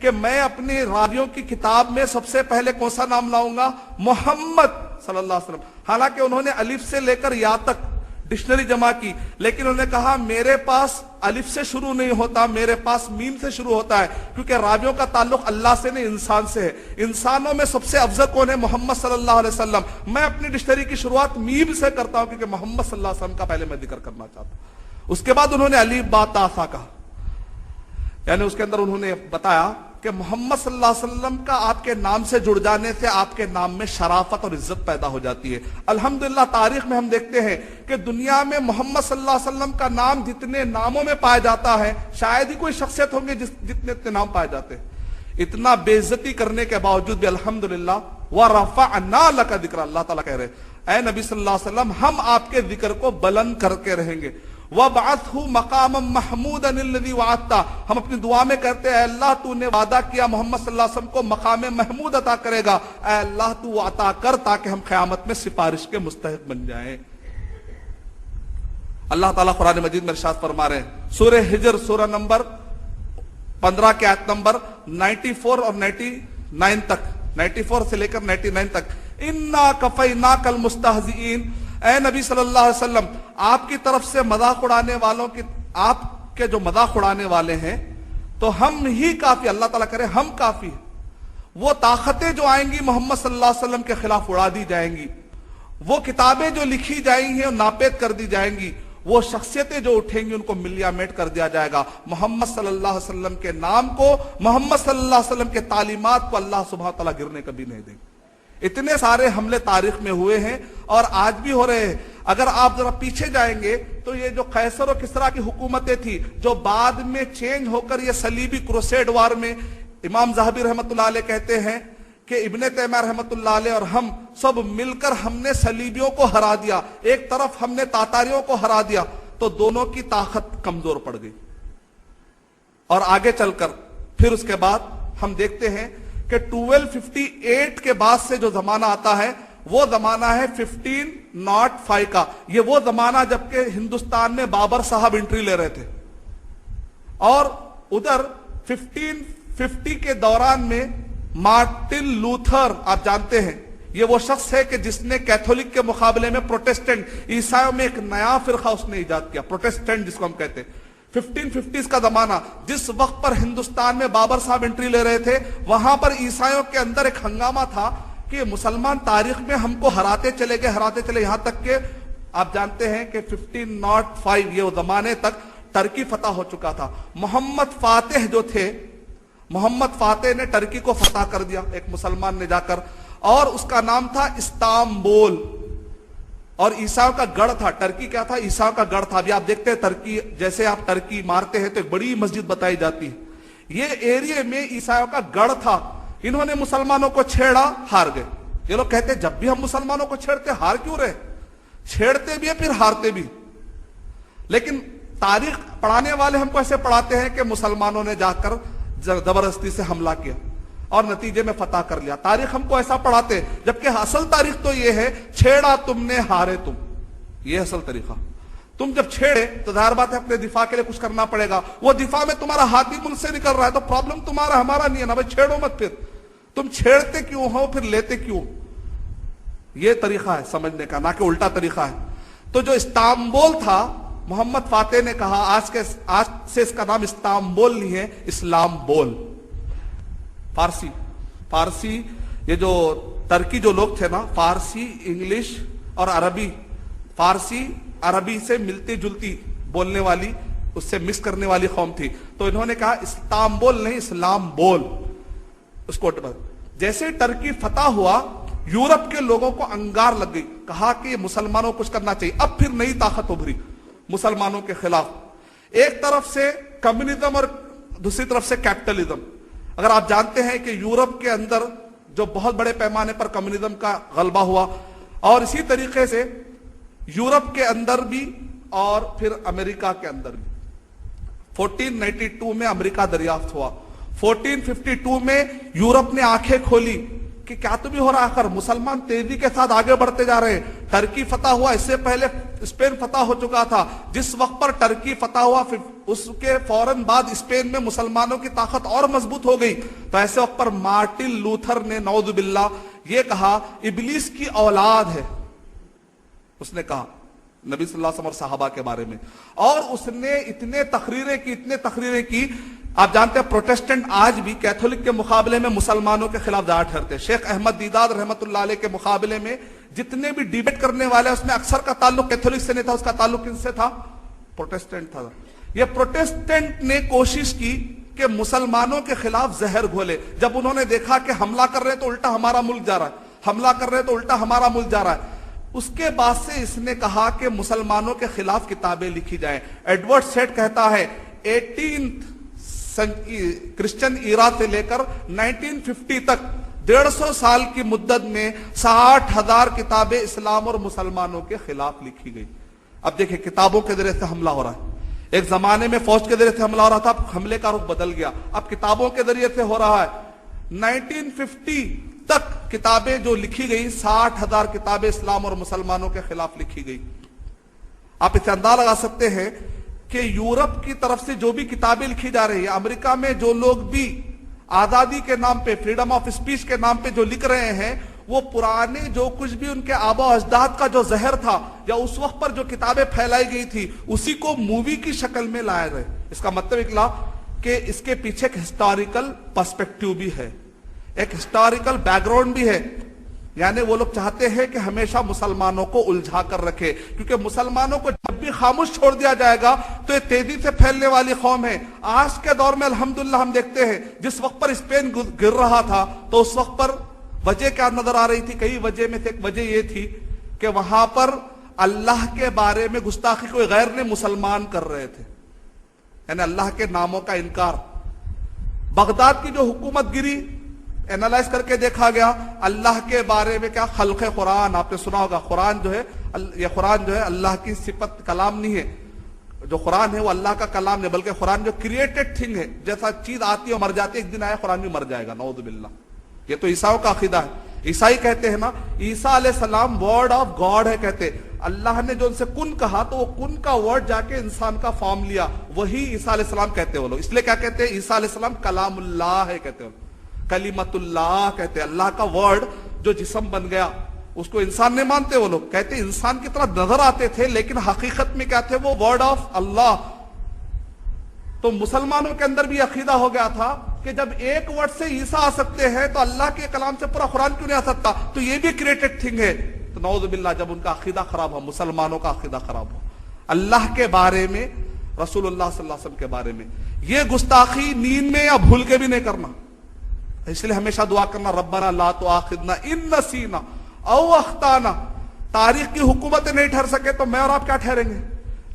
کہ میں اپنی راویوں کی کتاب میں سب سے پہلے کون سا نام لاؤں گا؟ محمد صلی اللہ علیہ وسلم. حالانکہ انہوں نے الف سے لے کر یا تک ڈکشنری جمع کی، لیکن انہوں نے کہا میرے پاس الف سے شروع نہیں ہوتا، میرے پاس میم سے شروع ہوتا ہے، کیونکہ راویوں کا تعلق اللہ سے نہیں انسان سے ہے. انسانوں میں سب سے افضل کون ہے؟ محمد صلی اللہ علیہ وسلم. میں اپنی ڈکشنری کی شروعات میم سے کرتا ہوں، کیونکہ محمد صلی اللہ علیہ وسلم کا پہلے میں ذکر کرنا چاہتا ہوں. اس کے بعد انہوں نے الف با تا سا کہا، یعنی اس کے اندر انہوں نے بتایا کہ محمد صلی اللہ علیہ وسلم کا آپ کے نام سے جڑ جانے سے آپ کے نام میں شرافت اور عزت پیدا ہو جاتی ہے. الحمدللہ تاریخ میں ہم دیکھتے ہیں کہ دنیا میں محمد صلی اللہ علیہ وسلم کا نام جتنے ناموں میں پایا جاتا ہے شاید ہی کوئی شخصیت ہوں گے جتنے اتنے نام پائے جاتے ہیں. اتنا بے عزتی کرنے کے باوجود بھی الحمدللہ وَرَفَعْنَا لَكَ ذِكْرَ، اللہ تعالیٰ کہہ رہے اے نبی صلی اللہ علیہ وسلم ہم آپ کے ذکر کو بلند کر کے رہیں گے. وَبْعَثْهُ مَقَامًا مَحْمُودًا الَّذِي وَعَدتَّ، ہم اپنی دعا میں کہتے ہیں اے اللہ تو نے وعدہ کیا محمد صلی اللہ علیہ وسلم کو مقام محمود عطا کرے گا، اے اللہ تو عطا کر تاکہ ہم قیامت میں سفارش کے مستحق بن جائیں. اللہ تعالیٰ قرآن مجید میں ارشاد فرما رہے ہیں سورہ ہجر سورہ نمبر 15 کے آیت نمبر 94 اور 99 تک، 94 سے لے کر 99 تک، اِنَّا كَفَيْنَاكَ الْمُسْتَهْزِئِينَ، اے نبی صلی اللہ علیہ وسلم آپ کی طرف سے مذاق اڑانے والوں کی، آپ کے جو مذاق اڑانے والے ہیں تو ہم ہی کافی، اللہ تعالیٰ کرے ہم کافی. وہ طاقتیں جو آئیں گی محمد صلی اللہ علیہ وسلم کے خلاف اڑا دی جائیں گی، وہ کتابیں جو لکھی جائیں گی اور ناپید کر دی جائیں گی، وہ شخصیتیں جو اٹھیں گی ان کو ملیا میٹ کر دیا جائے گا. محمد صلی اللہ علیہ وسلم کے نام کو، محمد صلی اللہ علیہ وسلم کے تعلیمات کو اللہ سبحانہ تعالیٰ گرنے کبھی نہیں دے گا. اتنے سارے حملے تاریخ میں ہوئے ہیں اور آج بھی ہو رہے ہیں. اگر آپ ذرا پیچھے جائیں گے تو یہ جو قیصر و کسریٰ کی حکومتیں تھی جو بعد میں چینج ہو کر یہ صلیبی کروسیڈ وار میں، امام ذہبی رحمت اللہ علیہ کہتے ہیں کہ ابن تیمیہ رحمت اللہ علیہ اور ہم سب مل کر ہم نے صلیبیوں کو ہرا دیا، ایک طرف ہم نے تاتاریوں کو ہرا دیا، تو دونوں کی طاقت کمزور پڑ گئی. اور آگے چل کر پھر اس کے بعد ہم دیکھتے ہیں کہ 1258 کے بعد سے جو زمانہ آتا ہے وہ زمانہ ہے 1505 کا. یہ وہ زمانہ جبکہ ہندوستان میں بابر صاحب انٹری لے رہے تھے، اور ادھر 1550 کے دوران میں مارٹن لوتھر، آپ جانتے ہیں یہ وہ شخص ہے کہ جس نے کیتھولک کے مقابلے میں پروٹیسٹنٹ، عیسائیوں میں ایک نیا فرقہ اس نے ایجاد کیا، پروٹیسٹنٹ جس کو ہم کہتے ہیں. 1550 کا زمانہ، جس وقت پر ہندوستان میں بابر صاحب انٹری لے رہے تھے وہاں پر عیسائیوں کے اندر ایک ہنگامہ تھا کہ مسلمان تاریخ میں ہم کو ہراتے چلے گئے، یہاں تک کہ آپ جانتے ہیں کہ 1505 یہ زمانے تک ٹرکی فتح ہو چکا تھا. محمد فاتح جو تھے، محمد فاتح نے ٹرکی کو فتح کر دیا ایک مسلمان نے جا کر، اور اس کا نام تھا استانبول، اور عیسائیوں کا گڑھ تھا. ٹرکی کیا تھا؟ عیسائیوں کا گڑھ تھا. ابھی آپ دیکھتے ہیں ترکی، جیسے آپ ٹرکی مارتے ہیں تو ایک بڑی مسجد بتائی جاتی ہے، یہ ایریے میں عیسائیوں کا گڑھ تھا. انہوں نے مسلمانوں کو چھیڑا، ہار گئے. یہ لوگ کہتے ہیں جب بھی ہم مسلمانوں کو چھیڑتے ہار کیوں رہے؟ چھیڑتے بھی ہیں پھر ہارتے بھی. لیکن تاریخ پڑھانے والے ہم کو ایسے پڑھاتے ہیں کہ مسلمانوں نے جا کر زبردستی سے حملہ کیا اور نتیجے میں فتح کر لیا. تاریخ ہم کو ایسا پڑھاتے، جبکہ اصل تاریخ تو یہ ہے چھیڑا تم نے ہارے تم، یہ اصل طریقہ. تم جب چھیڑے تو ظاہر بات ہے اپنے دفاع کے لیے کچھ کرنا پڑے گا. وہ دفاع میں تمہارا ہاتھی ملک سے نکل رہا ہے تو پرابلم تمہارا ہمارا نہیں ہے نا بھائی، چھیڑو مت. پھر تم چھیڑتے کیوں ہو، پھر لیتے کیوں؟ یہ طریقہ ہے سمجھنے کا، نہ کہ الٹا طریقہ ہے. تو جو استانبول تھا، محمد فاتح نے کہا آج سے اس کا نام استانبول نہیں ہے، اسلام بول. فارسی یہ جو ترکی جو لوگ تھے نا، فارسی، انگلش اور عربی، فارسی عربی سے ملتی جلتی بولنے والی، اس سے مکس کرنے والی قوم تھی. تو انہوں نے کہا استانبول نہیں، اسلام بول. اس کو جیسے ٹرکی فتح ہوا، یورپ کے لوگوں کو انگار لگ گئی، کہا کہ یہ مسلمانوں کو کچھ کرنا چاہیے. اب پھر نئی طاقت ابھری مسلمانوں کے خلاف، ایک طرف سے کمیونزم اور دوسری طرف سے کیپٹلزم. اگر آپ جانتے ہیں کہ یورپ کے اندر جو بہت بڑے پیمانے پر کمیونزم کا غلبہ ہوا، اور اسی طریقے سے یورپ کے اندر بھی اور پھر امریکہ کے اندر بھی. 1492 میں امریکہ دریافت ہوا، 1452 میں یورپ نے آنکھیں کھولی کہ کیا تو بھی ہو رہا ہے، مسلمان تیزی کے ساتھ آگے بڑھتے جا رہے ہیں. ٹرکی فتح ہوا، اس سے پہلے اسپین فتح ہو چکا تھا. جس وقت پر ٹرکی فتح ہوا اس کے فوراً بعد اسپین میں مسلمانوں کی طاقت اور مضبوط ہو گئی. تو ایسے وقت پر مارٹن لوتھر نے نعوذ باللہ یہ کہا ابلیس کی اولاد ہے، اس نے کہا نبی صلی اللہ علیہ وسلم اور صحابہ کے بارے میں. اور اس نے اتنے تقریریں کی. آپ جانتے ہیں پروٹسٹنٹ آج بھی کیتھولک کے مقابلے میں مسلمانوں کے خلاف زیادہ ٹھہرتے ہیں. شیخ احمد دیداد رحمت اللہ علیہ کے مقابلے میں جتنے بھی ڈیبیٹ کرنے والے اس میں اکثر کا تعلق کیتھولک سے نہیں تھا، اس کا تعلق کن سے تھا؟ پروٹسٹنٹ تھا. یہ پروٹسٹنٹ نے کوشش کی کہ مسلمانوں کے خلاف زہر گھولے. جب انہوں نے دیکھا کہ حملہ کر رہے تو الٹا ہمارا ملک جا رہا ہے، حملہ کر رہے تو الٹا ہمارا ملک جا رہا ہے، اس کے بعد سے اس نے کہا کہ مسلمانوں کے خلاف کتابیں لکھی جائیں. ایڈورڈ سیٹ کہتا ہے 18 کرسچن ایرا سے لے کر 1950 تک 150 سال کی مدت میں 60,000 کتابیں اسلام اور مسلمانوں کے خلاف لکھی گئی. اب دیکھیں کتابوں کے ذریعے سے حملہ ہو رہا ہے. ایک زمانے میں فوج کے ذریعے سے حملہ ہو رہا تھا، اب حملے کا رخ بدل گیا، اب کتابوں کے ذریعے سے ہو رہا ہے. 1950 تک کتابیں جو لکھی گئی 60,000 کتابیں اسلام اور مسلمانوں کے خلاف لکھی گئی. آپ اسے اندازہ لگا سکتے ہیں کہ یورپ کی طرف سے جو بھی کتابیں لکھی جا رہی ہیں، امریکہ میں جو لوگ بھی آزادی کے نام پہ، فریڈم آف اسپیچ کے نام پہ جو لکھ رہے ہیں، وہ پرانے جو کچھ بھی ان کے آبا و اجداد کا جو زہر تھا یا اس وقت پر جو کتابیں پھیلائی گئی تھی اسی کو مووی کی شکل میں لائے گئے. اس کا مطلب نکلا کہ اس کے پیچھے ایک ہسٹوریکل پرسپیکٹیو بھی ہے، ایک ہسٹوریکل بیک گراؤنڈ بھی ہے. یعنی وہ لوگ چاہتے ہیں کہ ہمیشہ مسلمانوں کو الجھا کر رکھے، کیونکہ مسلمانوں کو جب بھی خاموش چھوڑ دیا جائے گا تو یہ تیزی سے پھیلنے والی قوم ہے. آج کے دور میں الحمدللہ ہم دیکھتے ہیں جس وقت پر اسپین گر رہا تھا تو اس وقت پر وجہ کیا نظر آ رہی تھی؟ کئی وجہ میں سے ایک وجہ یہ تھی کہ وہاں پر اللہ کے بارے میں گستاخی کوئی غیر نے مسلمان کر رہے تھے، یعنی اللہ کے ناموں کا انکار. بغداد کی جو حکومت گری، اینالائز کر کے دیکھا گیا اللہ کے بارے میں کیا خلق قرآن، آپ نے سنا ہوگا قرآن جو ہے، یہ قرآن جو ہے اللہ کی صفت کلام نہیں ہے. جو قرآن ہے وہ اللہ کا کلام نہیں بلکہ قرآن جو کریٹڈ تھنگ ہے، جیسا چیز آتی ہے اور مر جاتی ہے، ایک دن آیا قرآن بھی مر جائے گا، نعوذ باللہ. یہ تو عیسائیوں کا عقیدہ ہے. عیسائی کہتے ہیں نا عیسیٰ علیہ السلام ورڈ آف گاڈ ہے، کہتے اللہ نے جو ان سے کن کہا تو وہ کن کا ورڈ جا کے انسان کا فارم لیا، وہی عیسیٰ علیہ السلام کہتے وہ لوگ. اس لیے کیا کہتے ہیں؟ عیسیٰ علیہ السلام کلام اللہ ہے کہتے ہیں، کلیمت اللہ کہتے ہیں، اللہ کا ورڈ جو جسم بن گیا. اس کو انسان نہیں مانتے وہ لوگ، کہتے انسان کی طرح نظر آتے تھے لیکن حقیقت میں کیا تھے؟ وہ ورڈ آف اللہ. تو مسلمانوں کے اندر بھی عقیدہ ہو گیا تھا کہ جب ایک ورڈ سے عیسیٰ آ سکتے ہیں تو اللہ کے کلام سے پورا قرآن کیوں نہیں آ سکتا؟ تو یہ بھی کریٹڈ تھنگ ہے. تو نعوذ باللہ جب ان کا عقیدہ خراب ہو، مسلمانوں کا عقیدہ خراب ہو اللہ کے بارے میں، رسول اللہ صلی اللہ علیہ وسلم کے بارے میں، یہ گستاخی نیند میں یا بھول کے بھی نہیں کرنا. اس لیے ہمیشہ دعا کرنا ربنا لا تؤاخذنا ان نسینا او اخطانا. تاریخ کی حکومتیں نہیں ٹھہر سکے تو میں اور آپ کیا ٹھہریں گے؟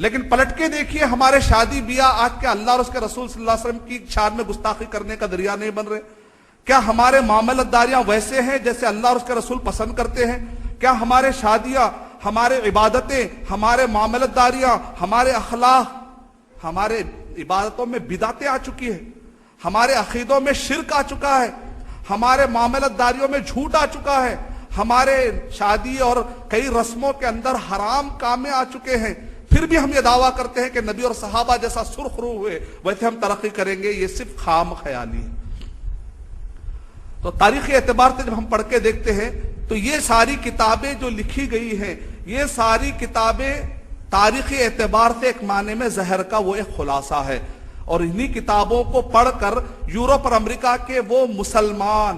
لیکن پلٹ کے دیکھیے ہمارے شادی بیاہ آج کے اللہ اور اس کے رسول صلی اللہ علیہ وسلم کی شان میں گستاخی کرنے کا ذریعہ نہیں بن رہے. کیا ہمارے معاملت داریاں ویسے ہیں جیسے اللہ اور اس کے رسول پسند کرتے ہیں؟ کیا ہمارے شادیاں، ہمارے عبادتیں، ہمارے معاملت داریاں، ہمارے اخلاق، ہمارے عبادتوں میں بدعتیں آ چکی ہیں، ہمارے عقیدوں میں شرک آ چکا ہے، ہمارے معاملت داریوں میں جھوٹ آ چکا ہے، ہمارے شادی اور کئی رسموں کے اندر حرام کامیں آ چکے ہیں، پھر بھی ہم یہ دعویٰ کرتے ہیں کہ نبی اور صحابہ جیسا سرخ روح ہوئے ویسے ہم ترقی کریں گے. یہ صرف خام خیالی ہے. تو تاریخی اعتبار سے جب ہم پڑھ کے دیکھتے ہیں تو یہ ساری کتابیں جو لکھی گئی ہیں، یہ ساری کتابیں تاریخی اعتبار سے ایک معنی میں زہر کا وہ ایک خلاصہ ہے. اور انہی کتابوں کو پڑھ کر یورپ اور امریکہ کے وہ مسلمان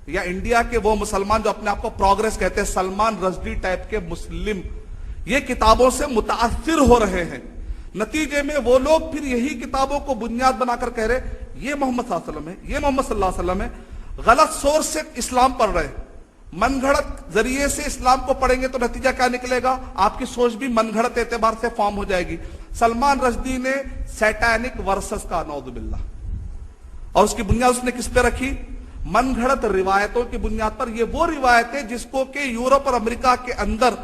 یا انڈیا کے وہ مسلمان جو اپنے آپ کو پروگریس کہتے ہیں، سلمان رشدی ٹائپ کے مسلم، یہ کتابوں سے متاثر ہو رہے ہیں. نتیجے میں وہ لوگ پھر یہی کتابوں کو بنیاد بنا کر کہہ رہے یہ محمد صلی اللہ علیہ وسلم ہے، یہ محمد صلی اللہ علیہ وسلم ہے. غلط سورس سے اسلام پڑھ رہے، من گھڑت ذریعے سے اسلام کو پڑھیں گے تو نتیجہ کیا نکلے گا؟ آپ کی سوچ بھی من گھڑت اعتبار سے فارم ہو جائے گی. سلمان رشدی نے سیٹینک ورسز کا نعوذ باللہ، اور اس کی بنیاد اس نے کس پہ رکھی؟ من گھڑت روایتوں کی بنیاد پر. یہ وہ روایتیں جس کو کہ یورپ اور امریکہ کے اندر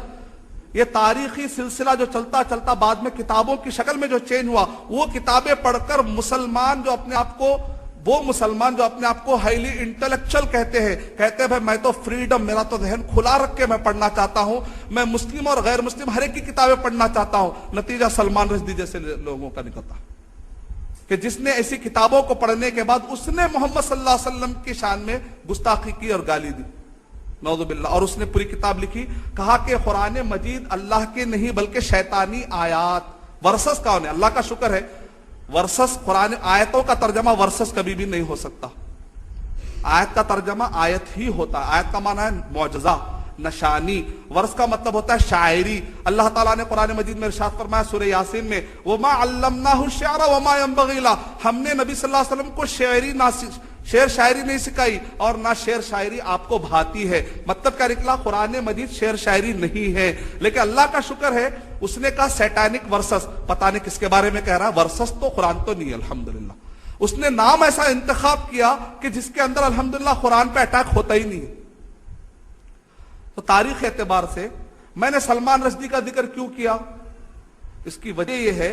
یہ تاریخی سلسلہ جو چلتا چلتا بعد میں کتابوں کی شکل میں جو چینج ہوا، وہ کتابیں پڑھ کر مسلمان جو اپنے آپ کو وہ مسلمان جو اپنے آپ کو ہائیلی انٹلیکچل کہتے ہیں بھائی میں تو فریڈم، میرا تو ذہن کھلا رکھ کے میں پڑھنا چاہتا ہوں، میں مسلم اور غیر مسلم ہر ایک کی کتابیں پڑھنا چاہتا ہوں، نتیجہ سلمان رشدی جیسے لوگوں کا نکلتا کہ جس نے ایسی کتابوں کو پڑھنے کے بعد اس نے محمد صلی اللہ علیہ وسلم کی شان میں گستاخی کی اور گالی دی، نعوذ باللہ. اور اس نے پوری کتاب لکھی، کہا کہ قرآن مجید اللہ کے نہیں بلکہ شیطانی آیات، ورسس کا انہیں اللہ کا شکر ہے، ورسس قرآن آیتوں کا ترجمہ ورسس کبھی بھی نہیں ہو سکتا. آیت کا ترجمہ آیت ہی ہوتا ہے. آیت کا معنی ہے معجزہ، نشانی. ورس کا مطلب ہوتا ہے شاعری. اللہ تعالیٰ نے قرآن مجید میں ارشاد فرمایا سورہ یاسین میں، وَمَا عَلَّمْنَاهُ الشِّعْرَ وَمَا يَنبَغِي لَهُ، ہم نے نبی صلی اللہ علیہ وسلم کو شعر شاعری نہیں سکھائی اور نہ شعر شاعری آپ کو بھاتی ہے. مطلب کیا نکلا؟ قرآن مجید شعر شاعری نہیں ہے. لیکن اللہ کا شکر ہے اس نے کہا سیٹانک ورسس، پتہ نہیں کس کے بارے میں کہہ رہا ہے، ورسس تو قرآن تو نہیں ہے الحمدللہ. اس نے نام ایسا انتخاب کیا کہ جس کے اندر الحمدللہ قرآن پہ اٹیک ہوتا ہی نہیں ہے. تو تاریخ اعتبار سے میں نے سلمان رشدی کا ذکر کیوں کیا؟ اس کی وجہ یہ ہے،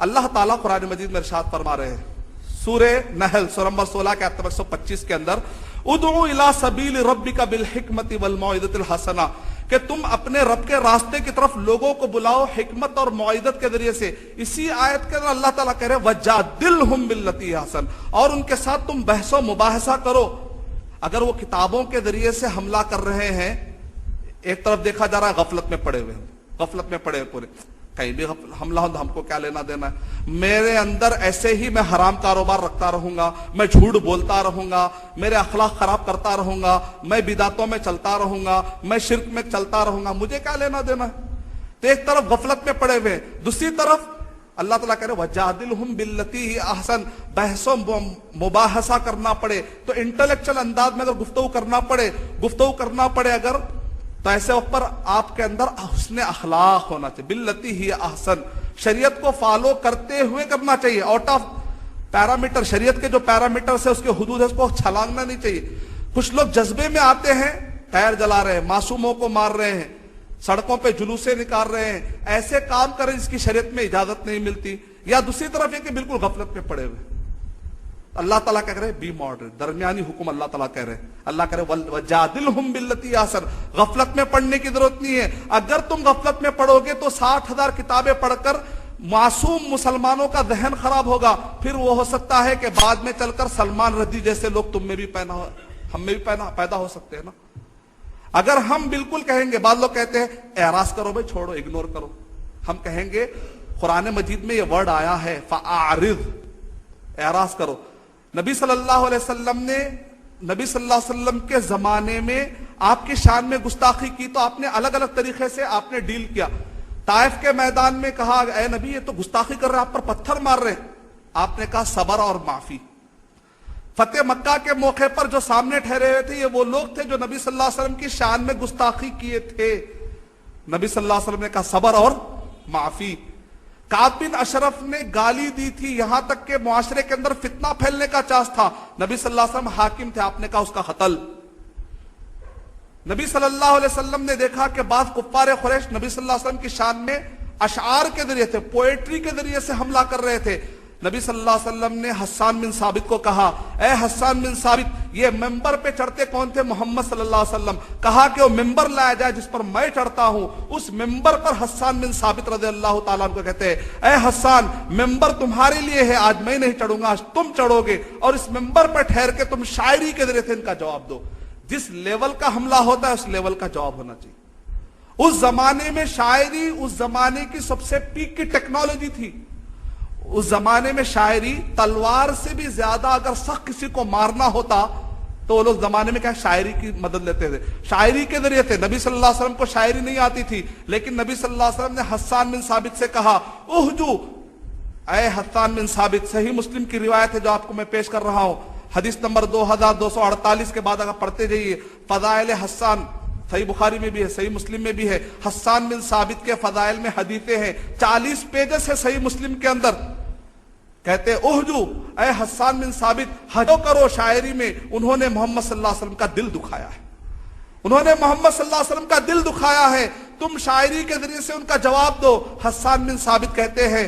اللہ تعالیٰ قرآن مجید میں ارشاد فرما رہے ہیں سورہ نحل سورہ نمبر 16 کے آیت 125 کے اندر، ادعو الی سبیل ربک بالحکمت والموعظۃ الحسنہ، کہ تم اپنے رب کے راستے کی طرف لوگوں کو بلاؤ حکمت اور موعظت کے ذریعے سے. اسی آیت کے اندر اللہ تعالیٰ کہہ رہے وجادلہم باللتی احسن، اور ان کے ساتھ تم بحث و مباحثہ کرو. اگر وہ کتابوں کے ذریعے سے حملہ کر رہے ہیں، ایک طرف دیکھا جا رہا ہے غفلت میں پڑے ہوئے ہیں، غفلت میں پڑے ہوئے پورے، کہیں بھی حملہ ہو تو ہم کو کیا لینا دینا ہے، میرے اندر ایسے ہی میں حرام کاروبار رکھتا رہوں گا، میں جھوٹ بولتا رہوں گا، میرے اخلاق خراب کرتا رہوں گا، میں بدعتوں میں چلتا رہوں گا، میں شرک میں چلتا رہوں گا، مجھے کیا لینا دینا ہے. تو ایک طرف غفلت میں پڑے ہوئے، دوسری طرف اللہ تعالیٰ کہہ رہے وجادلہم باللتی ہی احسن، بحث و مباحثہ کرنا پڑے تو انٹلیکچل انداز میں اگر گفتگو کرنا پڑے اگر، تو ایسے وقت پر آپ کے اندر حسن اخلاق ہونا چاہیے. باللتی ہی احسن، شریعت کو فالو کرتے ہوئے کرنا چاہیے، آؤٹ آف پیرامیٹر، شریعت کے جو پیرامیٹر سے اس کے حدود ہے اس کو چھلانگنا نہیں چاہیے. کچھ لوگ جذبے میں آتے ہیں، ٹائر جلا رہے ہیں، معصوموں کو مار رہے ہیں، سڑکوں پہ جلوسیں نکال رہے ہیں، ایسے کام کریں جس کی شریعت میں اجازت نہیں ملتی. یا دوسری طرف یہ کہ بالکل غفلت میں پڑے ہوئے. اللہ تعالیٰ کہہ رہے بی ماڈریٹ، درمیانی حکم اللہ تعالیٰ کہہ رہے. اللہ کہہ رہے وجادلہم باللتی احسن، غفلت میں پڑھنے کی ضرورت نہیں ہے. اگر تم غفلت میں پڑھو گے تو 60,000 کتابیں پڑھ کر معصوم مسلمانوں کا ذہن خراب ہوگا. پھر وہ ہو سکتا ہے کہ بعد میں چل کر سلمان رشدی جیسے لوگ تم میں بھی ہم میں بھی پیدا ہو سکتے ہیں نا. اگر ہم بالکل کہیں گے، بعض لوگ کہتے ہیں اعراض کرو بھائی، چھوڑو، اگنور کرو. ہم کہیں گے قرآن مجید میں یہ ورڈ آیا ہے فاعرض، اعراض کرو. نبی صلی اللہ علیہ وسلم کے زمانے میں آپ کی شان میں گستاخی کی تو آپ نے الگ الگ طریقے سے آپ نے ڈیل کیا. طائف کے میدان میں کہا اے نبی یہ تو گستاخی کر رہے، آپ پر پتھر مار رہے، آپ نے کہا صبر اور معافی. فتح مکہ کے موقع پر جو سامنے ٹھہرے ہوئے تھے یہ وہ لوگ تھے جو نبی صلی اللہ علیہ وسلم کی شان میں گستاخی کیے تھے. نبی صلی اللہ علیہ وسلم نے کہا صبر اور معافی. کعب بن اشرف نے گالی دی تھی، یہاں تک کہ معاشرے کے اندر فتنہ پھیلنے کا چانس تھا، نبی صلی اللہ علیہ وسلم حاکم تھے، آپ نے کہا اس کا قتل. نبی صلی اللہ علیہ وسلم نے دیکھا کہ بعض کفار قریش نبی صلی اللہ علیہ وسلم کی شان میں اشعار کے ذریعے سے، پوئٹری کے ذریعے سے حملہ کر رہے تھے. نبی صلی اللہ علیہ وسلم نے حسان بن ثابت کو کہا اے حسان بن ثابت، یہ ممبر پہ چڑھتے کون تھے؟ محمد صلی اللہ علیہ وسلم. کہا کہ وہ ممبر لایا جائے جس پر میں چڑھتا ہوں. اس ممبر پر حسان بن ثابت رضی اللہ تعالیٰ عنہ کو کہتے ہیں اے حسان، ممبر تمہارے لیے ہے، آج میں نہیں چڑھوں گا، آج تم چڑھو گے، اور اس ممبر پر ٹھہر کے تم شاعری کے ذریعے سے ان کا جواب دو. جس لیول کا حملہ ہوتا ہے اس لیول کا جواب ہونا چاہیے. اس زمانے میں شاعری اس زمانے کی سب سے پیک کی ٹیکنالوجی تھی. اس زمانے میں شاعری تلوار سے بھی زیادہ اگر سخت کسی کو مارنا ہوتا تو وہ لوگ زمانے میں کیا شاعری کی مدد لیتے تھے، شاعری کے ذریعے تھے. نبی صلی اللہ علیہ وسلم کو شاعری نہیں آتی تھی، لیکن نبی صلی اللہ علیہ وسلم نے حسان بن ثابت سے کہا اہجو، اے حسان بن ثابت. صحیح مسلم کی روایت ہے جو آپ کو میں پیش کر رہا ہوں، حدیث نمبر 2248 کے بعد اگر پڑھتے جائیے فضائل حسان، صحیح بخاری میں بھی ہے، صحیح مسلم میں بھی ہے. حسان بن ثابت کے فضائل میں حدیثیں ہیں، 40 پیجز ہے صحیح مسلم کے اندر. کہتے اہجو، اے حسان بن ثابت حجو کرو شاعری میں. انہوں نے محمد صلی اللہ علیہ وسلم کا دل دکھایا ہے، انہوں نے محمد صلی اللہ علیہ وسلم کا دل دکھایا ہے، تم شاعری کے ذریعے سے ان کا جواب دو. حسان بن ثابت کہتے ہیں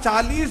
40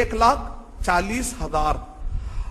1,40,000।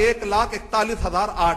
1,41,008।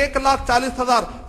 1,40,000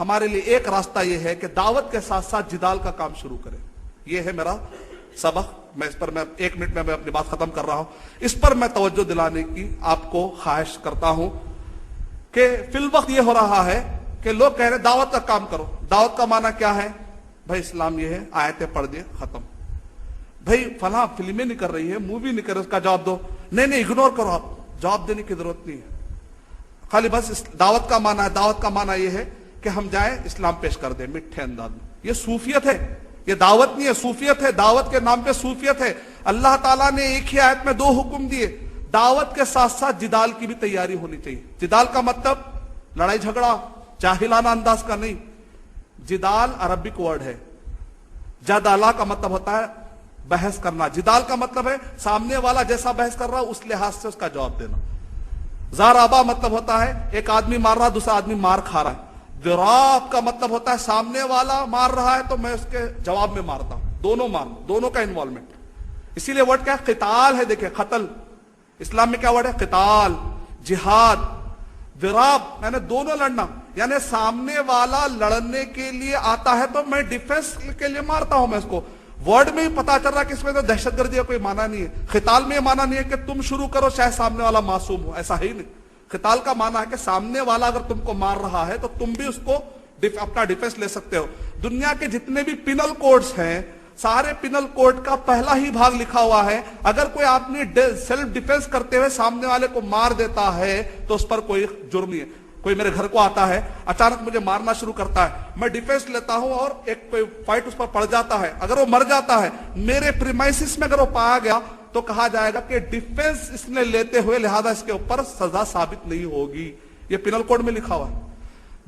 ہمارے لیے ایک راستہ یہ ہے کہ دعوت کے ساتھ ساتھ جدال کا کام شروع کریں. یہ ہے میرا سبق. میں اس پر 1 منٹ میں اپنی بات ختم کر رہا ہوں. اس پر میں توجہ دلانے کی آپ کو خواہش کرتا ہوں کہ فی الوقت یہ ہو رہا ہے کہ لوگ کہہ رہے ہیں دعوت کا کام کرو. دعوت کا معنی کیا ہے بھائی؟ اسلام یہ ہے آیتیں پڑھ دیں ختم. بھائی فلاں فلمیں نہیں کر رہی ہے, مووی نہیں کر رہی, اس کا جواب دو. نہیں اگنور کرو, آپ جواب دینے کی ضرورت نہیں ہے. خالی بس دعوت کا معنی ہے. دعوت کا معنی یہ ہے کہ ہم جائیں اسلام پیش کر دیں میٹھے انداز میں. یہ صوفیت ہے, یہ دعوت نہیں ہے, صوفیت ہے. دعوت کے نام پہ صوفیت ہے. اللہ تعالیٰ نے ایک ہی آیت میں 2 حکم دیے. دعوت کے ساتھ ساتھ جدال کی بھی تیاری ہونی چاہیے. جدال کا مطلب لڑائی جھگڑا جاہلانہ انداز کا نہیں. جدال عربک ورڈ ہے. جدالہ کا مطلب ہوتا ہے بحث کرنا. جدال کا مطلب ہے سامنے والا جیسا بحث کر رہا اس لحاظ سے اس کا جواب دینا. زارابا مطلب ہوتا ہے ایک آدمی مار رہا دوسرا آدمی مار کھا رہا ہے. ضراب کا مطلب ہوتا ہے سامنے والا مار رہا ہے تو میں اس کے جواب میں مارتا ہوں. دونوں مارنا, دونوں کا انوالومنٹ. اسی لیے ورڈ کیا ہے؟ قتال ہے. دیکھیں قتل اسلام میں کیا ورڈ ہے؟ قتال, جہاد. ضراب یعنی دونوں لڑنا, یعنی سامنے والا لڑنے کے لیے آتا ہے تو میں ڈیفنس کے لیے مارتا ہوں. میں اس کو ورڈ میں ہی پتا چل رہا ہے کہ اس میں تو دہشت گردی کا کوئی معنی نہیں ہے. قتال میں یہ معنی نہیں ہے کہ تم شروع کرو چاہے سامنے والا معصوم ہو, ایسا ہی نہیں. قتال کا معنی ہے کہ سامنے والا اگر تم کو مار رہا ہے تو تم بھی اس کو اپنا ڈیفنس لے سکتے ہو. دنیا کے جتنے بھی پینل کوڈز ہیں سارے پینل کوڈ کا پہلا ہی بھاگ لکھا ہوا ہے اگر کوئی آدمی سیلف ڈیفنس کرتے ہوئے سامنے والے کو مار دیتا ہے تو اس پر کوئی جرم نہیں ہے. کوئی میرے گھر کو آتا ہے اچانک مجھے مارنا شروع کرتا ہے, میں ڈیفنس لیتا ہوں اور ایک کوئی فائٹ اس پر پڑ جاتا ہے, اگر وہ مر جاتا ہے میرے پریمائسس میں اگر وہ پایا گیا تو کہا جائے گا کہ ڈیفنس اس نے لیتے ہوئے لہذا اس کے اوپر سزا ثابت نہیں ہوگی. یہ پینل کوڈ میں لکھا ہوا ہے.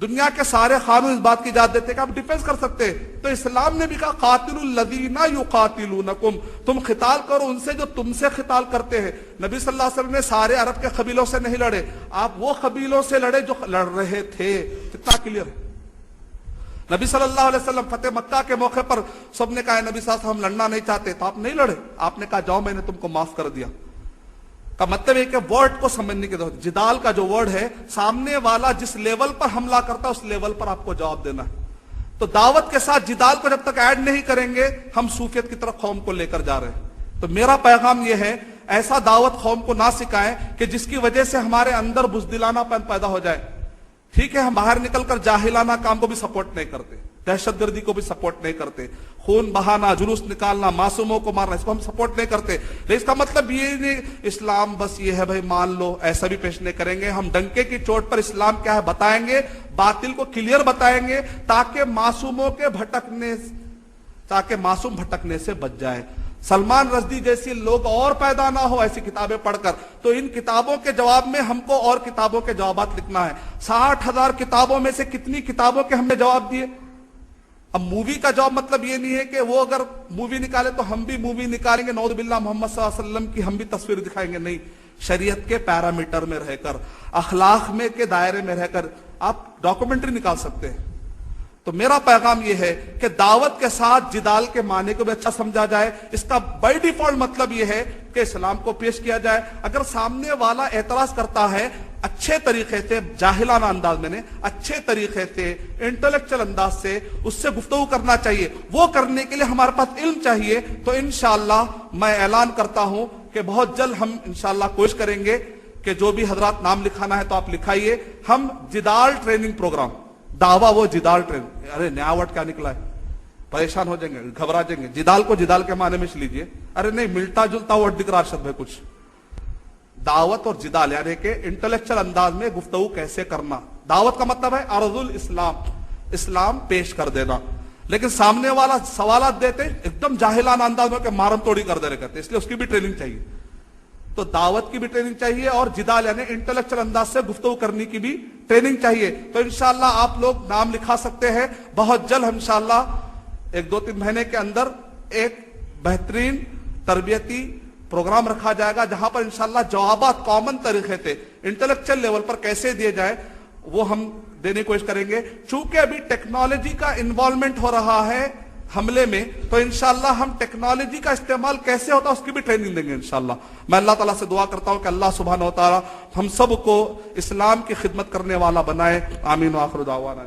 دنیا کے سارے قانون اس بات کی اجازت دیتے کہ آپ ڈیفنس کر سکتے. تو اسلام نے بھی کہا قاتلوا الذین یقاتلونکم, تم قتال کرو ان سے جو تم سے قتال کرتے ہیں. نبی صلی اللہ علیہ وسلم نے سارے عرب کے قبیلوں سے نہیں لڑے, آپ وہ قبیلوں سے لڑے جو لڑ رہے تھے. کتنا کلیئر ہے. نبی صلی اللہ علیہ وسلم فتح مکہ کے موقع پر سب نے کہا نبی صلی اللہ علیہ وسلم ہم لڑنا نہیں چاہتے, تو آپ نہیں لڑے. آپ نے کہا جاؤ میں نے تم کو معاف کر دیا. کا مطلب ہے کہ ورڈ کو سمجھنے کی ضرورت. جدال کا جو ورڈ ہے سامنے والا جس لیول پر حملہ کرتا ہے اس لیول پر آپ کو جواب دینا ہے. تو دعوت کے ساتھ جدال کو جب تک ایڈ نہیں کریں گے ہم صوفیت کی طرف قوم کو لے کر جا رہے ہیں. تو میرا پیغام یہ ہے ایسا دعوت قوم کو نہ سکھائیں کہ جس کی وجہ سے ہمارے اندر بزدلانہ پن پیدا ہو جائے. ٹھیک ہے ہم باہر نکل کر جاہلانہ کام کو بھی سپورٹ نہیں کرتے, دہشت گردی کو بھی سپورٹ نہیں کرتے, خون بہانا, جلوس نکالنا, معصوموں کو مارنا اس کو ہم سپورٹ نہیں کرتے. لیکن اس کا مطلب یہ نہیں اسلام بس یہ ہے بھائی مان لو, ایسا بھی پیش نہیں کریں گے. ہم ڈنکے کی چوٹ پر اسلام کیا ہے بتائیں گے, باطل کو کلیئر بتائیں گے تاکہ معصوموں کے معصوم بھٹکنے سے بچ جائے. سلمان رشدی جیسی لوگ اور پیدا نہ ہو ایسی کتابیں پڑھ کر. تو ان کتابوں کے جواب میں ہم کو اور کتابوں کے جوابات لکھنا ہے. 60,000 کتابوں میں سے کتنی کتابوں کے ہم نے جواب دیے. اب مووی کا جواب مطلب یہ نہیں ہے کہ وہ اگر مووی نکالے تو ہم بھی مووی نکالیں گے, نعوذ باللہ محمد صلی اللہ علیہ وسلم کی ہم بھی تصویر دکھائیں گے. نہیں, شریعت کے پیرامیٹر میں رہ کر, اخلاق میں کے دائرے میں رہ کر آپ ڈاکومنٹری نکال سکتے ہیں. تو میرا پیغام یہ ہے کہ دعوت کے ساتھ جدال کے معنی کو بھی اچھا سمجھا جائے. اس کا بائی ڈیفالٹ مطلب یہ ہے کہ اسلام کو پیش کیا جائے. اگر سامنے والا اعتراض کرتا ہے اچھے طریقے سے, جاہلانہ انداز میں نے, اچھے طریقے سے, انٹلیکچل انداز سے اس سے گفتگو کرنا چاہیے. وہ کرنے کے لیے ہمارے پاس علم چاہیے. تو انشاءاللہ میں اعلان کرتا ہوں کہ بہت جلد ہم انشاءاللہ کوشش کریں گے کہ جو بھی حضرات نام لکھانا ہے تو آپ لکھائیے. ہم جدال ٹریننگ پروگرام, دعویٰ وہ جدال ٹریننگ, ارے نیا ورڈ کیا نکلا ہے, پریشان ہو جائیں گے, گھبرا جائیں گے. جدال کو جدال کے معنی میں لیجئے. ارے نہیں, ملتا جلتا ورڈ دکھ رہا ارشد ہے کچھ. دعوت اور جدال یعنی کہ انٹلیکچل انداز میں گفتگو کیسے کرنا. دعوت کا مطلب ہے عرض الاسلام, اسلام پیش کر دینا. لیکن سامنے والا سوالات دیتے ایک دم جاہلانہ انداز میں کہ مارم توڑی کر دے رہے کرتے, اس لیے اس کی بھی ٹریننگ چاہیے. تو دعوت کی بھی ٹریننگ چاہیے اور جدال یعنی انٹلیکچل انداز سے گفتگو کرنے کی بھی ٹریننگ چاہیے. تو انشاءاللہ آپ لوگ نام لکھا سکتے ہیں. بہت جلد انشاءاللہ 1-2-3 مہینے کے اندر ایک بہترین تربیتی پروگرام رکھا جائے گا جہاں پر انشاءاللہ جوابات کامن طریقے سے انٹلیکچل لیول پر کیسے دیے جائے وہ ہم دینے کی کوشش کریں گے. چونکہ ابھی ٹیکنالوجی کا انوالومنٹ ہو رہا ہے حملے میں, تو انشاءاللہ ہم ٹیکنالوجی کا استعمال کیسے ہوتا ہے اس کی بھی ٹریننگ دیں گے انشاءاللہ. میں اللہ تعالیٰ سے دعا کرتا ہوں کہ اللہ سبحانہ و تعالیٰ ہم سب کو اسلام کی خدمت کرنے والا بنائے. آمین و آخر دعوانا.